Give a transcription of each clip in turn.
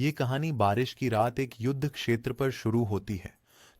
ये कहानी बारिश की रात एक युद्ध क्षेत्र पर शुरू होती है।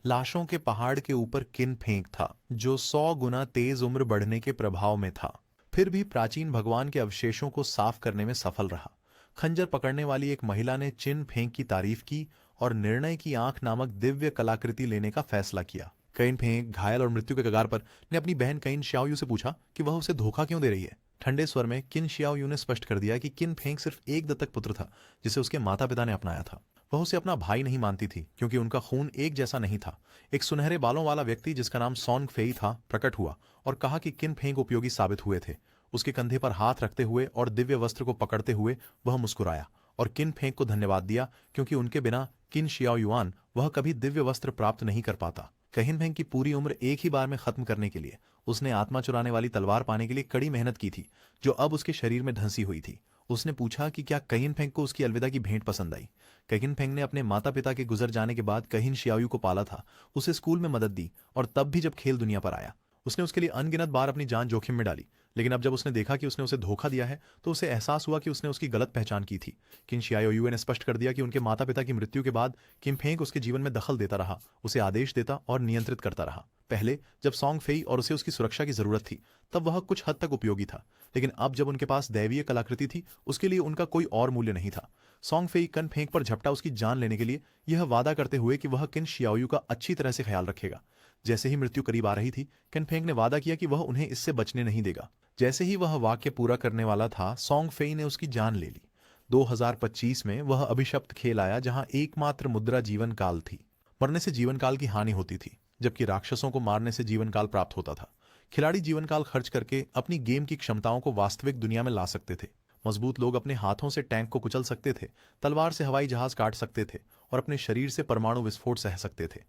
लाशों के पहाड़ के ऊपर किन फेंक था जो 100 गुना तेज उम्र बढ़ने के प्रभाव में था। फिर भी प्राचीन भगवान के अवशेषों को साफ करने में सफल रहा। खंजर पकड़ने वाली एक महिला ने चिन फेंक की तारीफ की और निर्णय की आंख नामक दिव्य कलाकृति लेने का फैसला किया। कइन फेंक घायल और मृत्यु के कगार पर ने अपनी बहन कइन श्याओयू से पूछा कि वह उसे धोखा क्यों दे रही है। ठंडे स्वर में किन श्याओयू ने स्पष्ट कर दिया कि किन फेंक सिर्फ एक दत्तक पुत्र था जिसे उसके माता पिता ने अपनाया था। वह उसे अपना भाई नहीं मानती थी क्योंकि उनका खून एक जैसा नहीं था। एक सुनहरे बालों वाला व्यक्ति जिसका नाम सॉन्ग फेई था प्रकट हुआ और कहा कि किन फेंक उपयोगी साबित हुए थे। उसके कंधे पर हाथ रखते हुए और दिव्य वस्त्र को पकड़ते हुए वह मुस्कुराया और किन फेंक को धन्यवाद दिया क्योंकि उनके बिना किन शियाओ युआन वह कभी दिव्य वस्त्र प्राप्त नहीं कर पाता। कहिन फेंक की पूरी उम्र एक ही बार में खत्म करने के लिए उसने आत्मा चुराने वाली तलवार पाने के लिए कड़ी मेहनत की थी जो अब उसके शरीर में धंसी हुई थी। उसने पूछा कि क्या कहिन फेंक को उसकी अलविदा की भेंट पसंद आई। कहिन फेंक ने अपने माता पिता के गुजर जाने के बाद कहिन शियाओयू को पाला था, उसे स्कूल में मदद दी और तब भी जब खेल दुनिया पर आया उसने उसके लिए अनगिनत बार अपनी जान जोखिम में डाली। लेकिन अब जब उसने देखा कि उसने उसे धोखा दिया है तो उसे एहसास हुआ कि उसने उसकी गलत पहचान की थी। किन शियाओयू ने स्पष्ट कर दिया कि उनके माता पिता की मृत्यु के बाद किम फेंक उसके जीवन में दखल देता रहा, उसे आदेश देता और नियंत्रित करता रहा। पहले जब सॉन्ग फेई और उसे उसकी सुरक्षा की जरूरत थी तब वह कुछ हद तक उपयोगी था, लेकिन अब जब उनके पास दैवीय कलाकृति थी उसके लिए उनका कोई और मूल्य नहीं था। सॉन्ग फेई कन फेंक पर झपटा उसकी जान लेने के लिए यह वादा करते हुए कि वह किन शियाओयू का अच्छी तरह से ख्याल रखेगा। जैसे ही मृत्यु करीब आ रही थी किन फेंक ने वादा किया कि वह उन्हें इससे बचने नहीं देगा। जैसे ही वह वाक्य पूरा करने वाला था सॉन्ग फेई ने उसकी जान ले ली। 2025 में वह अभिशप्त खेल आया जहां एकमात्र मुद्रा जीवन काल थी। मरने से जीवन काल की हानि होती थी जबकि राक्षसों को मारने से जीवन काल प्राप्त होता था। खिलाड़ी जीवन काल खर्च करके अपनी गेम की क्षमताओं को वास्तविक दुनिया में ला सकते थे। मजबूत लोग अपने हाथों से टैंक को कुचल सकते थे, तलवार से हवाई जहाज काट सकते थे और अपने शरीर से परमाणु विस्फोट सह सकते थे।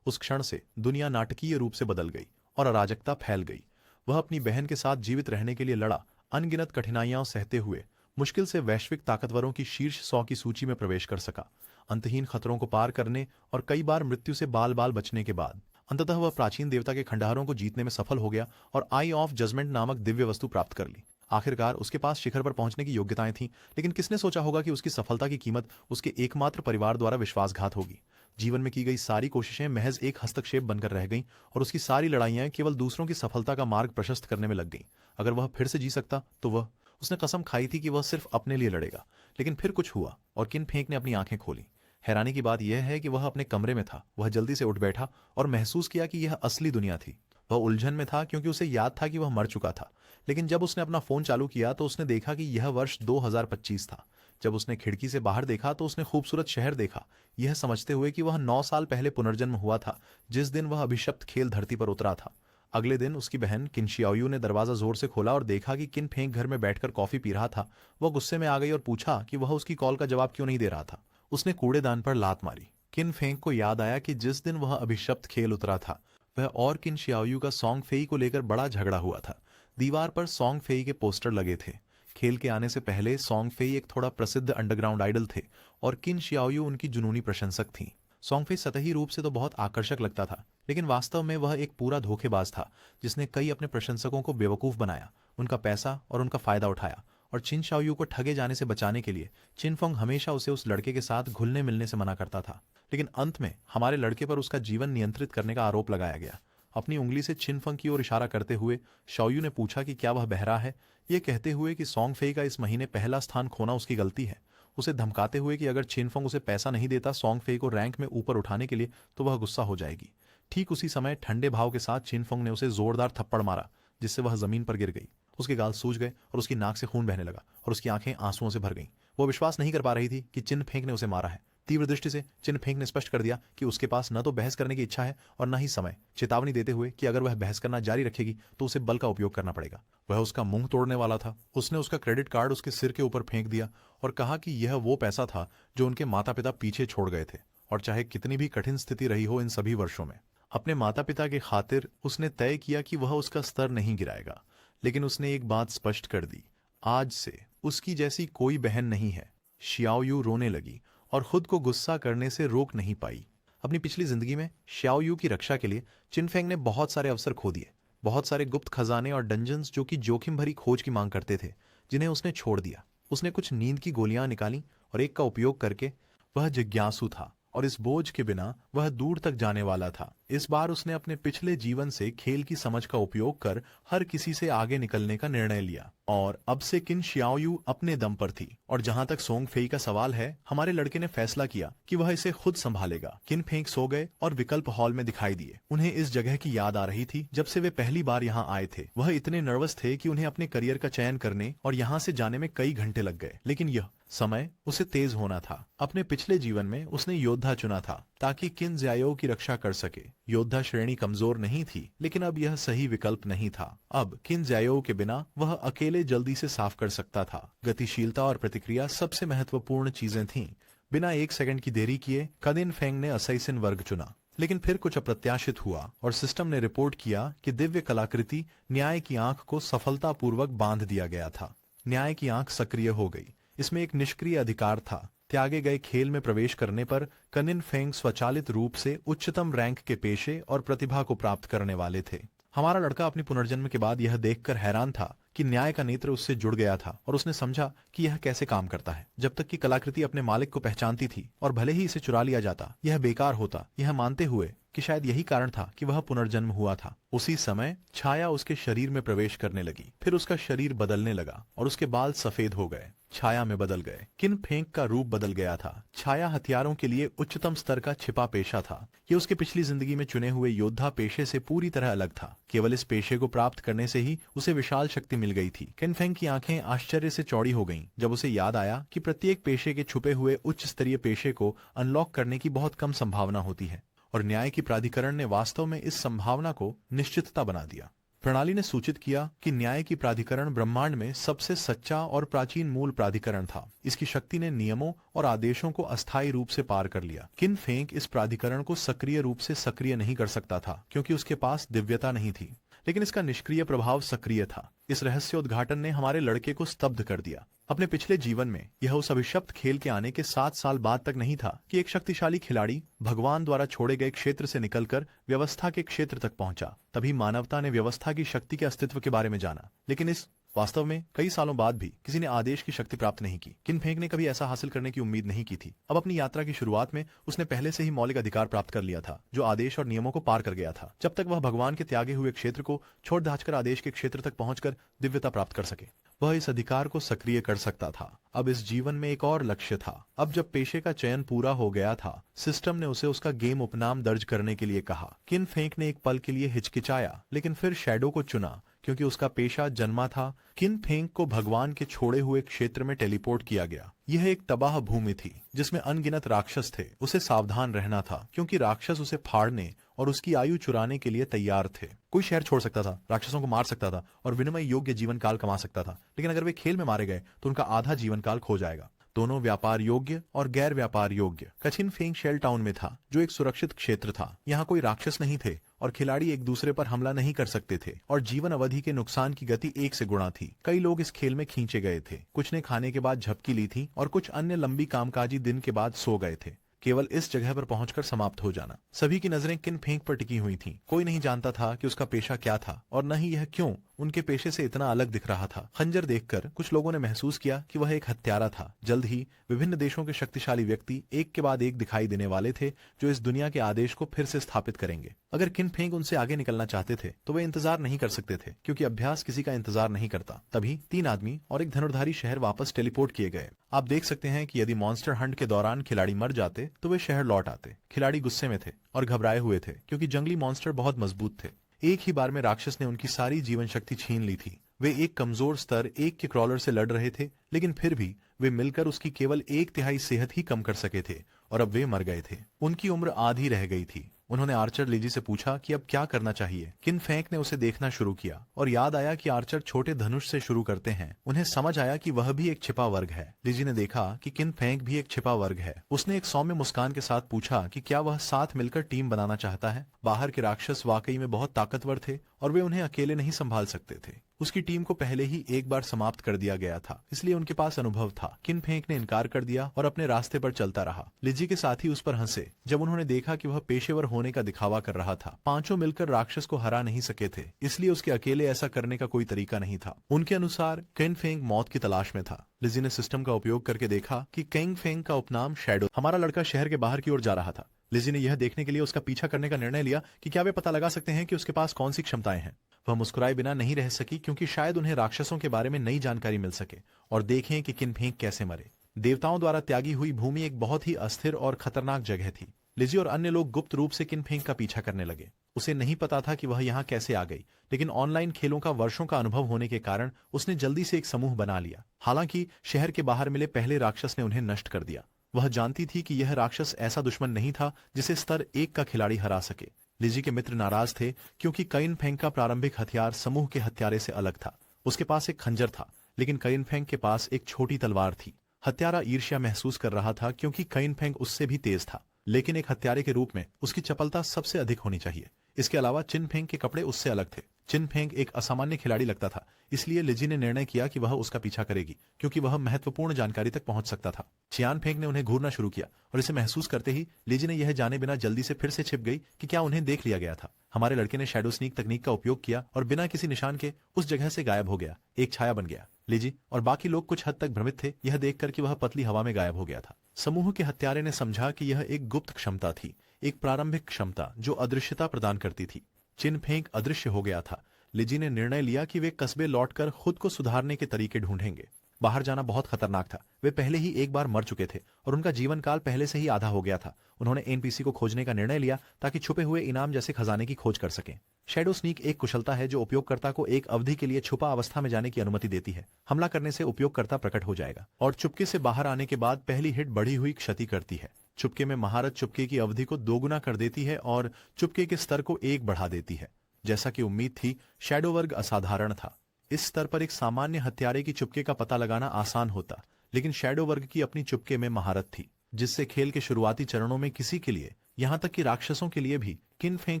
उस क्षण से दुनिया नाटकीय रूप से बदल गई और अराजकता फैल गई। वह अपनी बहन के साथ जीवित रहने के लिए लड़ा, अनगिनत कठिनाइयां सहते हुए मुश्किल से वैश्विक ताकतवरों की शीर्ष 100 की सूची में प्रवेश कर सका। अंतहीन खतरों को पार करने और कई बार मृत्यु से बाल बाल बचने के बाद अंततः वह प्राचीन देवता के खंडहरों को जीतने में सफल हो गया और आई ऑफ जजमेंट नामक दिव्य वस्तु प्राप्त कर ली। आखिरकार उसके पास शिखर पर पहुंचने की योग्यताएं थीं, लेकिन किसने सोचा होगा कि उसकी सफलता की कीमत उसके एकमात्र परिवार द्वारा विश्वासघात होगी। जीवन में की गई सारी कोशिशें महज एक हस्तक्षेप बनकर रह गईं और उसकी सारी लड़ाइयां केवल दूसरों की सफलता का मार्ग प्रशस्त करने में लग गईं। अगर वह फिर से जी सकता तो वह उसने कसम खाई थी कि वह सिर्फ अपने लिए लड़ेगा। लेकिन फिर कुछ हुआ और किन फेंक ने अपनी आंखें खोली। हैरानी की बात यह है कि वह अपने कमरे में था। वह जल्दी से उठ बैठा और महसूस किया कि यह असली दुनिया थी। वह उलझन में था क्योंकि उसे याद था कि वह मर चुका था, लेकिन जब उसने अपना फोन चालू किया तो उसने देखा कि यह वर्ष 2025 था। जब उसने खिड़की से बाहर देखा तो उसने खूबसूरत शहर देखा, यह समझते हुए कि वह 9 साल पहले पुनर्जन्म हुआ था जिस दिन वह अभिशप्त खेल धरती पर उतरा था। अगले दिन उसकी बहन किन शियाओयू ने दरवाजा जोर से खोला और देखा कि किन फेंक घर में बैठकर कॉफी पी रहा था। वह गुस्से में आ गई और पूछा कि वह उसकी कॉल का जवाब क्यों नहीं दे रहा था। उसने कूड़ेदान पर लात मारी। किन फेंक को याद आया कि जिस दिन वह अभिशप्त खेल उतरा था वह और किन शियाओयू का सॉन्ग फेई को लेकर बड़ा झगड़ा हुआ था। दीवार पर सॉन्ग फेई के पोस्टर लगे थे। खेल के आने से पहले सॉन्ग फेई एक थोड़ा प्रसिद्ध अंडरग्राउंड आइडल थे और किन शियाओयू उनकी जुनूनी प्रशंसक थीं। सॉन्ग फेई सतही रूप से तो बहुत आकर्षक लगता था, लेकिन वास्तव में वह एक पूरा धोखेबाज था जिसने कई अपने प्रशंसकों को बेवकूफ बनाया, उनका पैसा और उनका फायदा उठाया। और चिन शाओयू को ठगे जाने से बचाने के लिए चिनफोंग हमेशा उसे उस लड़के के साथ घुलने मिलने से मना करता था। लेकिन अंत में हमारे लड़के पर उसका जीवन नियंत्रित करने का आरोप लगाया गया। अपनी उंगली से चिनफंग की ओर इशारा करते हुए शाओयू ने पूछा कि क्या वह बहरा है, यह कहते हुए कि सॉन्ग फेई का इस महीने पहला स्थान खोना उसकी गलती है। उसे धमकाते हुए कि अगर चिनफंग उसे पैसा नहीं देता सॉन्ग फेई को रैंक में ऊपर उठाने के लिए तो वह गुस्सा हो जाएगी। ठीक उसी समय ठंडे भाव के साथ चिनफंग ने उसे जोरदार थप्पड़ मारा जिससे वह जमीन पर गिर गई। उसके गाल सूज गए और उसकी नाक से खून बहने लगा और उसकी आंखें आंसुओं से भर गईं। वो विश्वास नहीं कर पा रही थी कि चिन फेंक ने उसे मारा है। तीव्र दृष्टि से चिन फेंक ने स्पष्ट कर दिया कि उसके पास न तो बहस करने की इच्छा है और न ही समय, चेतावनी देते हुए कि अगर वह बहस करना जारी रखेगी तो उसे बल का उपयोग करना पड़ेगा। वह उसका मुंह तोड़ने वाला था। उसने उसका क्रेडिट कार्ड उसके सिर के ऊपर फेंक दिया और कहा कि यह वो पैसा था जो उनके माता पिता पीछे छोड़ गए थे, और चाहे कितनी भी कठिन स्थिति रही हो इन सभी वर्षों में अपने माता पिता के खातिर उसने तय किया कि वह उसका स्तर नहीं गिराएगा। लेकिन उसने एक बात स्पष्ट कर दी, आज से उसकी जैसी कोई बहन नहीं है। शियाओयू रोने लगी और खुद को गुस्सा करने से रोक नहीं पाई। अपनी पिछली जिंदगी में शियाओयू की रक्षा के लिए चिनफेंग ने बहुत सारे अवसर खो दिए, बहुत सारे गुप्त खजाने और डंजन्स जो कि जोखिम भरी खोज की मांग करते थे, जिन्हें उसने छोड़ दिया। उसने कुछ नींद की गोलियां निकाली और एक का उपयोग करके वह जिज्ञासु था और इस बोझ के बिना वह दूर तक जाने वाला था। इस बार उसने अपने पिछले जीवन से खेल की समझ का उपयोग कर हर किसी से आगे निकलने का निर्णय लिया और अब से किन शियाओयू अपने दम पर थी। और जहां तक सोंग फेई का सवाल है, हमारे लड़के ने फैसला किया कि वह इसे खुद संभालेगा। किन फेंग सो गए और विकल्प हॉल में दिखाई दिए। उन्हें इस जगह की याद आ रही थी जब से वे पहली बार यहाँ आए थे। वह इतने नर्वस थे कि उन्हें अपने करियर का चयन करने और यहाँ से जाने में कई घंटे लग गए। लेकिन यह समय उसे तेज होना था। अपने पिछले जीवन में उसने योद्धा चुना था ताकि किन ज़ायो की रक्षा कर सके। योद्धा श्रेणी कमजोर नहीं थी, लेकिन अब यह सही विकल्प नहीं था। अब किन ज़ायो के बिना वह अकेले जल्दी से साफ कर सकता था। गतिशीलता और प्रतिक्रिया सबसे महत्वपूर्ण चीजें थीं। बिना एक सेकंड की देरी किए कदिन फेंग ने असैसिन वर्ग चुना। लेकिन फिर कुछ अप्रत्याशित हुआ और सिस्टम ने रिपोर्ट किया कि दिव्य कलाकृति न्याय की आंख को सफलतापूर्वक बांध दिया गया था। न्याय की आंख सक्रिय हो गई। इसमें एक निष्क्रिय अधिकार था। त्यागे गए खेल में प्रवेश करने पर कनिन फेंग स्वचालित रूप से उच्चतम रैंक के पेशे और प्रतिभा को प्राप्त करने वाले थे। हमारा लड़का अपनी पुनर्जन्म के बाद यह देखकर हैरान था कि न्याय का नेत्र उससे जुड़ गया था और उसने समझा कि यह कैसे काम करता है। जब तक कि कलाकृति अपने मालिक को पहचानती थी और भले ही इसे चुरा लिया जाता, यह बेकार होता, यह मानते हुए कि शायद यही कारण था कि वह पुनर्जन्म हुआ था। उसी समय छाया उसके शरीर में प्रवेश करने लगी। फिर उसका शरीर बदलने लगा और उसके बाल सफेद हो गए, छाया में बदल गए। किन फेंक का रूप बदल गया था। छाया हथियारों के लिए उच्चतम स्तर का छिपा पेशा था। ये उसके पिछली जिंदगी में चुने हुए योद्धा पेशे से पूरी तरह अलग था। केवल इस पेशे को प्राप्त करने से ही उसे विशाल शक्ति मिल गई थी। किन फेंग की आंखें आश्चर्य से चौड़ी हो गईं जब उसे याद आया कि प्रत्येक पेशे के छुपे हुए उच्च स्तरीय पेशे को अनलॉक करने की बहुत कम संभावना होती है और न्याय की प्राधिकरण ने वास्तव में इस संभावना को निश्चितता बना दिया। प्रणाली ने सूचित किया कि न्याय की प्राधिकरण ब्रह्मांड में सबसे सच्चा और प्राचीन मूल प्राधिकरण था। इसकी शक्ति ने नियमों और आदेशों को अस्थायी रूप से पार कर लिया। किन फेंग इस प्राधिकरण को सक्रिय रूप से सक्रिय नहीं कर सकता था क्योंकि उसके पास दिव्यता नहीं थी, लेकिन इसका निष्क्रिय प्रभाव सक्रिय था। इस रहस्योद्घाटन ने हमारे लड़के को स्तब्ध कर दिया। अपने पिछले जीवन में यह उस अभिशप्त खेल के आने के 7 साल बाद तक नहीं था कि एक शक्तिशाली खिलाड़ी भगवान द्वारा छोड़े गए क्षेत्र से निकलकर व्यवस्था के क्षेत्र तक पहुंचा। तभी मानवता ने व्यवस्था की शक्ति के अस्तित्व के बारे में जाना। लेकिन इस वास्तव में कई सालों बाद भी किसी ने आदेश की शक्ति प्राप्त नहीं की। किन फेंग ने कभी ऐसा हासिल करने की उम्मीद नहीं की थी। अब अपनी यात्रा की शुरुआत में उसने पहले से ही मौलिक अधिकार प्राप्त कर लिया था, जो आदेश और नियमों को पार कर गया था। जब तक वह भगवान के त्यागे हुए क्षेत्र को छोड़ दाचकर आदेश के क्षेत्र तक पहुंचकर दिव्यता प्राप्त कर सके, वह इस अधिकार को सक्रिय कर सकता था। अब इस जीवन में एक और लक्ष्य था। अब जब पेशे का चयन पूरा हो गया था, सिस्टम ने उसे उसका गेम उपनाम दर्ज करने के लिए कहा। किन फेंग ने एक पल के लिए हिचकिचाया, लेकिन फिर शैडो को चुना क्योंकि उसका पेशा जन्मा था। किन फेंग को भगवान के छोड़े हुए क्षेत्र में टेलीपोर्ट किया गया। यह एक तबाह भूमि थी जिसमें अनगिनत राक्षस थे। उसे सावधान रहना था क्योंकि राक्षस उसे फाड़ने और उसकी आयु चुराने के लिए तैयार थे। कोई शहर छोड़ सकता था, राक्षसों को मार सकता था और विनिमय योग्य जीवन काल कमा सकता था, लेकिन अगर वे खेल में मारे गए तो उनका आधा जीवन काल खो जाएगा। दोनों व्यापार योग्य और गैर व्यापार योग्य। कचिन फेंग शेल टाउन में था, जो एक सुरक्षित क्षेत्र था। यहाँ कोई राक्षस नहीं थे और खिलाड़ी एक दूसरे पर हमला नहीं कर सकते थे और जीवन अवधि के नुकसान की गति 1 से गुणा थी। कई लोग इस खेल में खींचे गए थे। कुछ ने खाने के बाद झपकी ली थी और कुछ अन्य लंबी कामकाजी दिन के बाद सो गए थे, केवल इस जगह पर पहुंचकर समाप्त हो जाना। सभी की नजरें किन फेंग पर टिकी हुई थीं। कोई नहीं जानता था कि उसका पेशा क्या था और न ही यह क्यों उनके पेशे से इतना अलग दिख रहा था। खंजर देखकर कुछ लोगों ने महसूस किया कि वह एक हत्यारा था। जल्द ही विभिन्न देशों के शक्तिशाली व्यक्ति एक के बाद एक दिखाई देने वाले थे, जो इस दुनिया के आदेश को फिर से स्थापित करेंगे। अगर किन फेंग उनसे आगे निकलना चाहते थे तो वे इंतजार नहीं कर सकते थे, क्योंकि अभ्यास किसी का इंतजार नहीं करता। तभी 3 आदमी और एक धनुर्धारी शहर वापस टेलीपोर्ट किए गए। आप देख सकते हैं कि यदि मॉन्स्टर हंट के दौरान खिलाड़ी मर जाते तो वे शहर लौट आते। खिलाड़ी गुस्से में थे और घबराए हुए थे क्योंकि जंगली मॉन्स्टर बहुत मजबूत थे। एक ही बार में राक्षस ने उनकी सारी जीवन शक्ति छीन ली थी। वे एक कमजोर स्तर 1 के क्रॉलर से लड़ रहे थे, लेकिन फिर भी वे मिलकर उसकी केवल 1/3 सेहत ही कम कर सके थे और अब वे मर गए थे। उनकी उम्र आधी रह गई थी। उन्होंने आर्चर लिजी से पूछा कि अब क्या करना चाहिए। किन फेंग ने उसे देखना शुरू किया और याद आया कि आर्चर छोटे धनुष से शुरू करते हैं। उन्हें समझ आया कि वह भी एक छिपा वर्ग है। लिजी ने देखा कि किन फेंग भी एक छिपा वर्ग है। उसने एक सौम्य मुस्कान के साथ पूछा कि क्या वह साथ मिलकर टीम बनाना चाहता है। बाहर के राक्षस वाकई में बहुत ताकतवर थे और वे उन्हें अकेले नहीं संभाल सकते थे। उसकी टीम को पहले ही एक बार समाप्त कर दिया गया था, इसलिए उनके पास अनुभव था। किन फेंग ने इनकार कर दिया और अपने रास्ते पर चलता रहा। लिजी के साथी उस पर हंसे जब उन्होंने देखा कि वह पेशेवर होने का दिखावा कर रहा था। पांचों मिलकर राक्षस को हरा नहीं सके थे, इसलिए उसके अकेले ऐसा करने का कोई तरीका नहीं था। उनके अनुसार किन फेंग मौत की तलाश में था। लिजी ने सिस्टम का उपयोग करके देखा कि किंग फेंग का उपनाम शैडो। हमारा लड़का शहर के बाहर की ओर जा रहा था। लिजी ने यह देखने के लिए उसका पीछा करने का निर्णय लिया कि क्या वे पता लगा सकते हैं कि उसके पास कौन सी क्षमताएं हैं। वह मुस्कुराए बिना नहीं रह सकी, क्योंकि शायद उन्हें राक्षसों के बारे में नई जानकारी मिल सके और देखें कि किन फेंग कैसे मरे। देवताओं द्वारा त्यागी हुई भूमि एक बहुत ही अस्थिर और खतरनाक जगह थी। लिजी और अन्य लोग गुप्त रूप से किन फेंग का पीछा करने लगे। उसे नहीं पता था कि वह यहाँ कैसे आ गई, लेकिन ऑनलाइन खेलों का वर्षों का अनुभव होने के कारण उसने जल्दी से एक समूह बना लिया। हालांकि शहर के बाहर मिले पहले राक्षस ने उन्हें नष्ट कर दिया। वह जानती थी कि यह राक्षस ऐसा दुश्मन नहीं था जिसे स्तर 1 का खिलाड़ी हरा सके। लिजी के मित्र नाराज थे, क्योंकि कइन फेंग का प्रारंभिक हथियार समूह के हत्यारे से अलग था। उसके पास एक खंजर था, लेकिन कइन फेंग के पास एक छोटी तलवार थी। हत्यारा ईर्ष्या महसूस कर रहा था, क्योंकि कइन फेंग उससे भी तेज था, लेकिन एक हत्यारे के रूप में उसकी चपलता सबसे अधिक होनी चाहिए। इसके अलावा चिन फेंग के कपड़े उससे अलग थे। चिन फेंग एक असामान्य खिलाड़ी लगता था, इसलिए लिजी ने निर्णय किया कि वह उसका पीछा करेगी, क्योंकि वह महत्वपूर्ण जानकारी तक पहुंच सकता था। चियान फेंग ने उन्हें घूरना शुरू किया, और इसे महसूस करते ही लिजी ने यह जाने बिना जल्दी से फिर से छिप गई कि क्या उन्हें देख लिया गया था। हमारे लड़के ने शैडो स्नीक तकनीक का उपयोग किया और बिना किसी निशान के उस जगह से गायब हो गया, एक छाया बन गया। लिजी और बाकी लोग कुछ हद तक भ्रमित थे, यह देखकर कि वह पतली हवा में गायब हो गया था। समूह के हत्यारे ने समझा कि यह एक गुप्त क्षमता थी, एक प्रारंभिक क्षमता जो अदृश्यता प्रदान करती थी। चिन फेंग अदृश्य हो गया था। लिजी ने निर्णय लिया कि वे कस्बे लौटकर खुद को सुधारने के तरीके ढूंढेंगे। बाहर जाना बहुत खतरनाक था। वे पहले ही एक बार मर चुके थे और उनका जीवन काल पहले से ही आधा हो गया था। उन्होंने एनपीसी को खोजने का निर्णय लिया ताकि छुपे हुए इनाम जैसे खजाने की खोज कर सकें। शैडो स्नीक एक कुशलता है जो उपयोगकर्ता को एक अवधि के लिए छुपा अवस्था में जाने की अनुमति देती है। हमला करने से उपयोगकर्ता प्रकट हो जाएगा और चुपके से बाहर आने के बाद पहली हिट बढ़ी हुई क्षति करती है। चुपके में महारत चुपके की अवधि को दोगुना कर देती है और चुपके के स्तर को 1 बढ़ा देती है। जैसा कि उम्मीद थी, शैडो वर्ग असाधारण था। इस स्तर पर एक सामान्य हत्यारे की चुपके का पता लगाना आसान होता, लेकिन शैडो वर्ग की अपनी चुपके में महारत थी, जिससे खेल के शुरुआती चरणों में किसी के लिए, यहां तक कि राक्षसों के लिए भी किन फेंग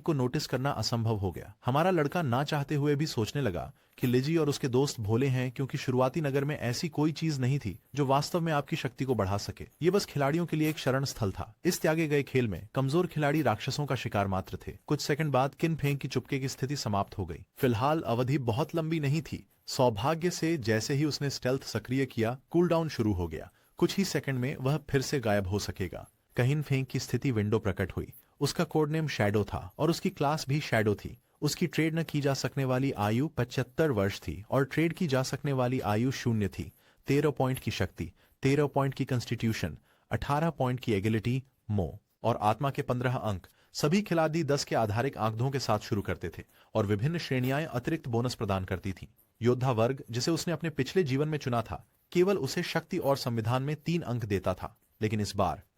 को नोटिस करना असंभव हो गया। हमारा लड़का ना चाहते हुए भी सोचने लगा कि लिजी और उसके दोस्त भोले हैं, क्योंकि शुरुआती नगर में ऐसी कोई चीज नहीं थी जो वास्तव में आपकी शक्ति को बढ़ा सके। ये बस खिलाड़ियों के लिए एक शरण स्थल था। इस त्यागे गए खेल में कमजोर खिलाड़ी राक्षसों का शिकार मात्र थे। कुछ सेकंड बाद किन फेंग की चुपके की स्थिति समाप्त हो गई। फिलहाल अवधि बहुत लंबी नहीं थी। सौभाग्य से जैसे ही उसने स्टेल्थ सक्रिय किया, कूल डाउन शुरू हो गया। कुछ ही सेकंड में वह फिर से गायब हो सकेगा। कहिन फेंग की स्थिति विंडो प्रकट हुई। उसका कोड नेम शैडो था और उसकी क्लास भी शैडो थी। उसकी ट्रेड न की जा सकने वाली आयु 75 वर्ष थी और ट्रेड की जा सकने वाली आयु 0 थी। 13 पॉइंट की शक्ति, 13 पॉइंट की कॉन्स्टिट्यूशन, 18 पॉइंट की एगिलिटी, मोह और आत्मा के 15 अंक। सभी खिलाड़ी 10 के आधारिक आंकड़ों के साथ शुरू करते थे और विभिन्न श्रेणियां अतिरिक्त बोनस प्रदान करती थीं। योद्धा वर्ग, जिसे उसने अपने पिछले जीवन में चुना था, केवल उसे शक्ति और संविधान में 3 अंक देता था। लेकिन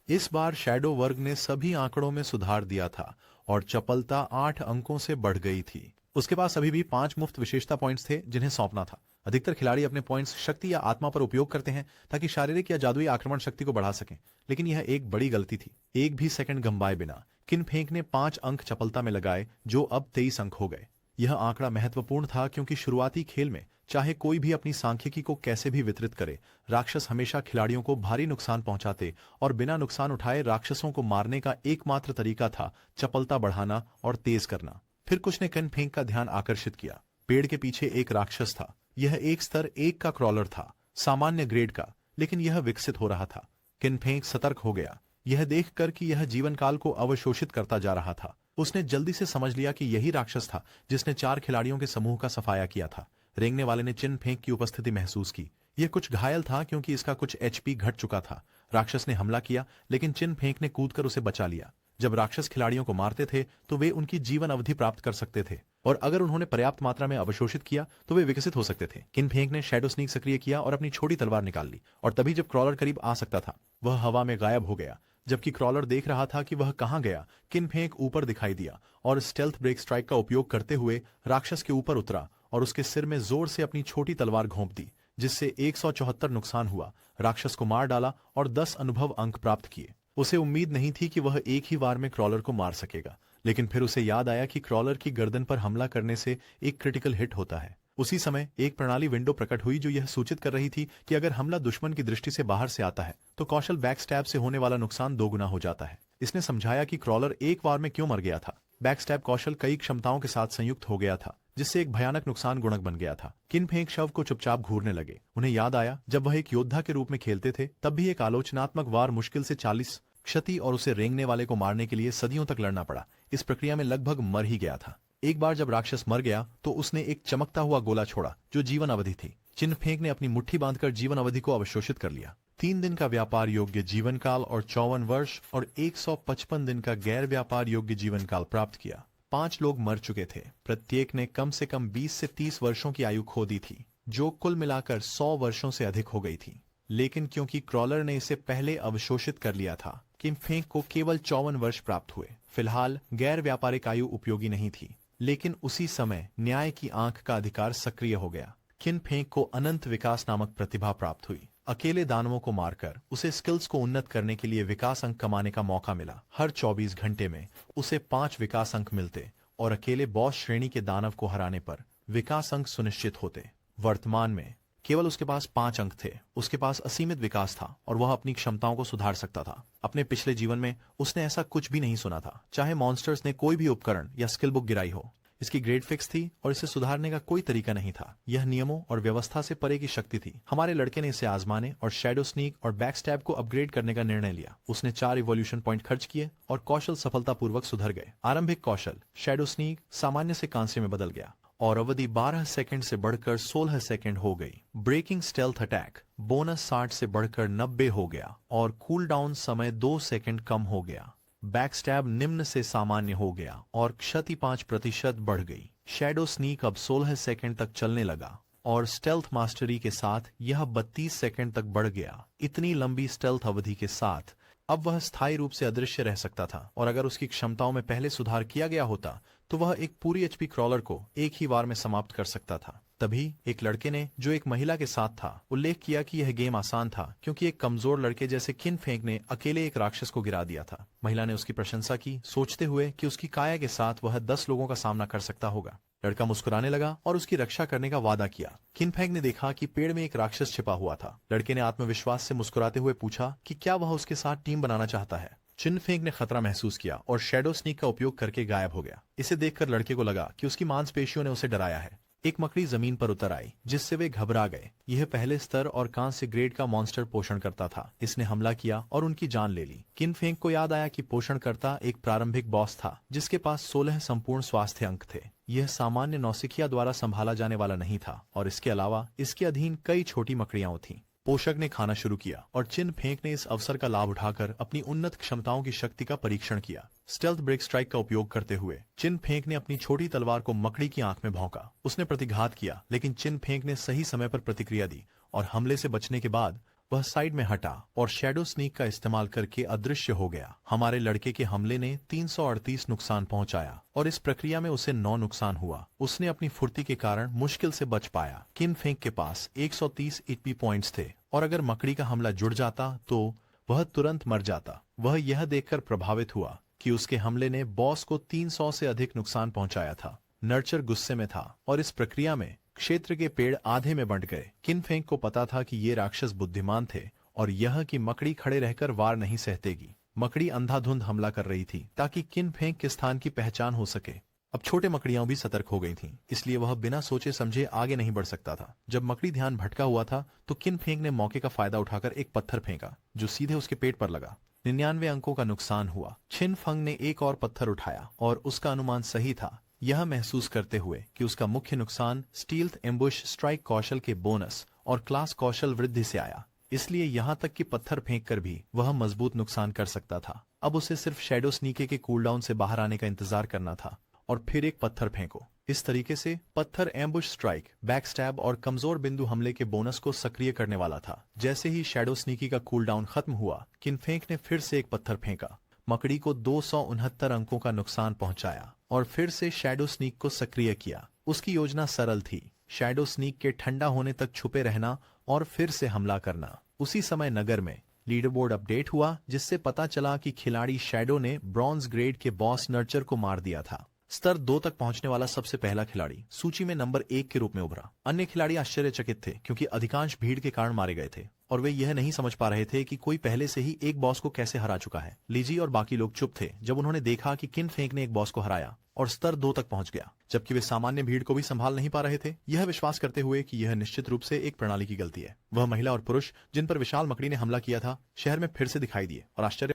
इस बार शैडो वर्ग ने सभी आंकड़ों में सुधार दिया था और चपलता 8 अंकों से बढ़ गई थी। उसके पास अभी भी 5 मुफ्त विशेषता पॉइंट्स थे जिन्हें सौंपना था। अधिकतर खिलाड़ी अपने पॉइंट्स शक्ति या आत्मा पर उपयोग करते हैं ताकि शारीरिक या जादुई आक्रमण शक्ति को बढ़ा सकें, लेकिन यह एक बड़ी गलती थी। एक भी सेकंड गंवाए बिना किन फेंक ने 5 अंक चपलता में लगाए, जो अब 23 अंक हो गए। यह आंकड़ा महत्वपूर्ण था, क्योंकि शुरुआती खेल में चाहे कोई भी अपनी सांख्यिकी को कैसे भी वितरित करे, राक्षस हमेशा खिलाड़ियों को भारी नुकसान पहुंचाते और बिना नुकसान उठाए राक्षसों को मारने का एकमात्र तरीका था चपलता बढ़ाना और तेज करना। फिर कुछ ने किन फेंग का ध्यान आकर्षित किया। पेड़ के पीछे एक राक्षस था। यह एक स्तर 1 का क्रॉलर था, सामान्य ग्रेड का, लेकिन यह विकसित हो रहा था। किन फेंग सतर्क हो गया, यह देखकर कि यह जीवन काल को अवशोषित करता जा रहा था। उसने जल्दी से समझ लिया कि यही राक्षस था जिसने 4 खिलाड़ियों के समूह का सफाया किया था। रेंगने वाले ने चिन फेंक की उपस्थिति महसूस की। यह कुछ घायल था, क्योंकि इसका कुछ एचपी घट चुका था। राक्षस ने हमला किया, लेकिन चिन फेंक ने कूदकर उसे बचा लिया। जब राक्षस खिलाड़ियों को मारते थे तो वे उनकी जीवन अवधि प्राप्त कर सकते थे, और अगर उन्होंने पर्याप्त मात्रा में अवशोषित किया तो वे विकसित हो सकते थे। किन फेंक ने शैडो स्नीक सक्रिय किया और अपनी छोटी तलवार निकाल ली, और तभी जब क्रॉलर करीब आ सकता था, वह हवा में गायब हो गया। जबकि क्रॉलर देख रहा था कि वह कहां गया, किन फेंक ऊपर दिखाई दिया और स्टेल्थ ब्रेक स्ट्राइक का उपयोग करते हुए राक्षस के ऊपर उतरा और उसके सिर में जोर से अपनी छोटी तलवार घोंप दी, जिससे 174 नुकसान हुआ। राक्षस को मार डाला और 10 अनुभव अंक प्राप्त किए। उसे उम्मीद नहीं थी कि वह एक ही वार में क्रॉलर को मार सकेगा, लेकिन फिर उसे याद आया कि क्रॉलर की गर्दन पर हमला करने से एक क्रिटिकल हिट होता है। उसी समय एक प्रणाली विंडो प्रकट हुई जो यह सूचित कर रही थी कि अगर हमला दुश्मन की दृष्टि से बाहर से आता है तो कौशल बैकस्टैब से होने वाला नुकसान 2 गुना हो जाता है। इसने समझाया कि क्रॉलर एक वार में क्यों मर गया था। बैकस्टैब कौशल कई क्षमताओं के साथ संयुक्त हो गया था, जिससे एक भयानक नुकसान गुणक बन गया था। किन फेंक शव को चुपचाप घूरने लगे। उन्हें याद आया जब वह एक योद्धा के रूप में खेलते थे तब भी एक आलोचनात्मक वार मुश्किल से 40 क्षति और उसे रेंगने वाले को मारने के लिए सदियों तक लड़ना पड़ा। इस प्रक्रिया में लगभग मर ही गया था। एक बार जब राक्षस मर गया तो उसने एक चमकता हुआ गोला छोड़ा जो जीवन अवधि थी। चिन्ह फेंक ने अपनी मुट्ठी बांधकर जीवन अवधि को अवशोषित कर लिया। 3 दिन का व्यापार योग्य जीवन काल और 54 वर्ष और 155 दिन का गैर व्यापार योग्य जीवन काल प्राप्त किया। 5 लोग मर चुके थे। प्रत्येक ने कम से कम 20 से 30 वर्षों की आयु खो दी थी, जो कुल मिलाकर 100 वर्षों से अधिक हो गई थी। लेकिन क्योंकि क्रॉलर ने इसे पहले अवशोषित कर लिया था, किन फेंक को केवल 54 वर्ष प्राप्त हुए। फिलहाल गैर व्यापारिक आयु उपयोगी नहीं थी, लेकिन उसी समय न्याय की आंख का अधिकार सक्रिय हो गया। किन फेंक को अनंत विकास नामक प्रतिभा प्राप्त हुई। अकेले दानवों को मारकर उसे स्किल्स को उन्नत करने के लिए विकास अंक कमाने का मौका मिला। हर 24 घंटे में उसे 5 विकास अंक मिलते और अकेले बॉस श्रेणी के दानव को हराने पर विकास अंक सुनिश्चित होते। वर्तमान में केवल उसके पास 5 अंक थे। उसके पास असीमित विकास था और वह अपनी क्षमताओं को सुधार सकता था। अपने पिछले जीवन में उसने ऐसा कुछ भी नहीं सुना था, चाहे मॉन्स्टर्स ने कोई भी उपकरण या स्किल बुक गिराई हो। इसकी ग्रेड फिक्स थी और इसे सुधारने का कोई तरीका नहीं था। यह नियमों और व्यवस्था से परे की शक्ति थी। हमारे लड़के ने इसे आजमाने और शैडो स्नीक और बैकस्टैब को अपग्रेड करने का निर्णय लिया। उसने 4 इवोल्यूशन पॉइंट खर्च किए और कौशल सफलतापूर्वक सुधर गए। आरंभिक कौशल शैडो स्नीक सामान्य से कांस्य में बदल गया और अवधि 12 सेकंड से बढ़कर 16 सेकंड हो गई। ब्रेकिंग स्टेल्थ अटैक बोनस 60 से बढ़कर 90 हो गया और कूल डाउन समय 2 सेकंड कम हो गया। बैकस्टैब निम्न से सामान्य हो गया और क्षति 5% बढ़ गई। शैडो स्नीक अब 16 सेकंड तक चलने लगा और स्टेल्थ मास्टरी के साथ यह 32 सेकंड तक बढ़ गया। इतनी लंबी स्टेल्थ अवधि के साथ अब वह स्थायी रूप से अदृश्य रह सकता था और अगर उसकी क्षमताओं में पहले सुधार किया गया होता तो वह एक पूरी एचपी क्रॉलर को एक ही वार में समाप्त कर सकता था। तभी एक लड़के ने, जो एक महिला के साथ था, उल्लेख किया कि यह गेम आसान था क्योंकि एक कमजोर लड़के जैसे किन फेंक ने अकेले एक राक्षस को गिरा दिया था। महिला ने उसकी प्रशंसा की, सोचते हुए कि उसकी काया के साथ वह 10 लोगों का सामना कर सकता होगा। लड़का मुस्कुराने लगा और उसकी रक्षा करने का वादा किया। किन फेंक ने देखा कि पेड़ में एक राक्षस छिपा हुआ था। लड़के ने आत्मविश्वास से मुस्कुराते हुए पूछा कि क्या वह उसके साथ टीम बनाना चाहता है। चिन फेंक ने खतरा महसूस किया और शैडो स्नीक का उपयोग करके गायब हो गया। इसे देखकर लड़के को लगा कि उसकी मांसपेशियों ने उसे डराया है। एक मकड़ी जमीन पर उतर आई, जिससे वे घबरा गए। यह पहले स्तर और कांस्य ग्रेड का मॉन्स्टर पोषण करता था। इसने हमला किया और उनकी जान ले ली। किन फेंक को याद आया कि पोषणकर्ता एक प्रारंभिक बॉस था जिसके पास 16 संपूर्ण स्वास्थ्य अंक थे। यह सामान्य नौसिखिया द्वारा संभाला जाने वाला नहीं था और इसके अलावा इसके अधीन कई छोटी मकड़ियां थीं। पोषक ने खाना शुरू किया और चिन फेंक ने इस अवसर का लाभ उठाकर अपनी उन्नत क्षमताओं की शक्ति का परीक्षण किया। स्टेल्थ ब्रेक स्ट्राइक का उपयोग करते हुए चिन फेंक ने अपनी छोटी तलवार को मकड़ी की आंख में भौंका। उसने प्रतिघात किया, लेकिन चिन फेंक ने सही समय पर प्रतिक्रिया दी और हमले से बचने के बाद वह साइड में हटा और शैडो स्नीक का इस्तेमाल करके अदृश्य हो गया। हमारे लड़के के हमले ने 338 नुकसान पहुंचाया और इस प्रक्रिया में उसे 9 नुकसान हुआ। उसने अपनी फुर्ती के कारण मुश्किल से बच पाया। किन फेंक के पास 130 ईपी पॉइंट्स थे और अगर मकड़ी का हमला जुड़ जाता तो वह तुरंत मर जाता। वह यह देखकर प्रभावित हुआ कि उसके हमले ने बॉस को 300 से अधिक नुकसान पहुंचाया था। नर्चर गुस्से में था और इस प्रक्रिया में क्षेत्र के पेड़ आधे में बंट गए। किन फेंक को पता था कि ये राक्षस बुद्धिमान थे और यह कि मकड़ी खड़े रहकर वार नहीं सहतेगी। मकड़ी अंधाधुंध हमला कर रही थी ताकि किन फेंक के स्थान की पहचान हो सके। अब छोटे मकड़ियां भी सतर्क हो गई थीं, इसलिए वह बिना सोचे समझे आगे नहीं बढ़ सकता था। जब मकड़ी ध्यान भटका हुआ था तो किन फेंक ने मौके का फायदा उठाकर एक पत्थर फेंका जो सीधे उसके पेट पर लगा। 99 अंकों का नुकसान हुआ। छिन फंग ने एक और पत्थर उठाया और उसका अनुमान सही था, यह महसूस करते हुए कि उसका मुख्य नुकसान स्टील्थ एम्बुश स्ट्राइक कौशल के बोनस और क्लास कौशल वृद्धि से आया। इसलिए यहाँ तक कि पत्थर फेंककर भी वह मजबूत नुकसान कर सकता था। अब उसे सिर्फ शैडो स्नीके के कूलडाउन से बाहर आने का इंतजार करना था और फिर एक पत्थर फेंको। इस तरीके से पत्थर एम्बुश स्ट्राइक, बैकस्टैब और कमजोर बिंदु हमले के बोनस को सक्रिय करने वाला था। जैसे ही शैडो स्नीकी का कूलडाउन खत्म हुआ, किन फेंक ने फिर से एक पत्थर फेंका, मकड़ी को 269 अंकों का नुकसान पहुंचाया और फिर से शैडो स्नीक को सक्रिय किया। उसकी योजना सरल थी, शैडो स्नीक के ठंडा होने तक छुपे रहना और फिर से हमला करना। उसी समय नगर में लीडरबोर्ड अपडेट हुआ, जिससे पता चला कि खिलाड़ी शैडो ने ब्रॉन्ज ग्रेड के बॉस नर्चर को मार दिया था। स्तर 2 तक पहुंचने वाला सबसे पहला खिलाड़ी सूची में नंबर 1 के रूप में उभरा। अन्य खिलाड़ी आश्चर्यचकित थे क्योंकि अधिकांश भीड़ के कारण मारे गए थे और वे यह नहीं समझ पा रहे थे कि कोई पहले से ही एक बॉस को कैसे हरा चुका है। लीजी और बाकी लोग चुप थे जब उन्होंने देखा कि किन फेंक ने एक बॉस को हराया और स्तर 2 तक पहुंच गया, जबकि वे सामान्य भीड़ को भी संभाल नहीं पा रहे थे, यह विश्वास करते हुए कि यह निश्चित रूप से एक प्रणाली की गलती है। वह महिला और पुरुष जिन पर विशाल मकड़ी ने हमला किया था, शहर में फिर से दिखाई दिए और आश्चर्य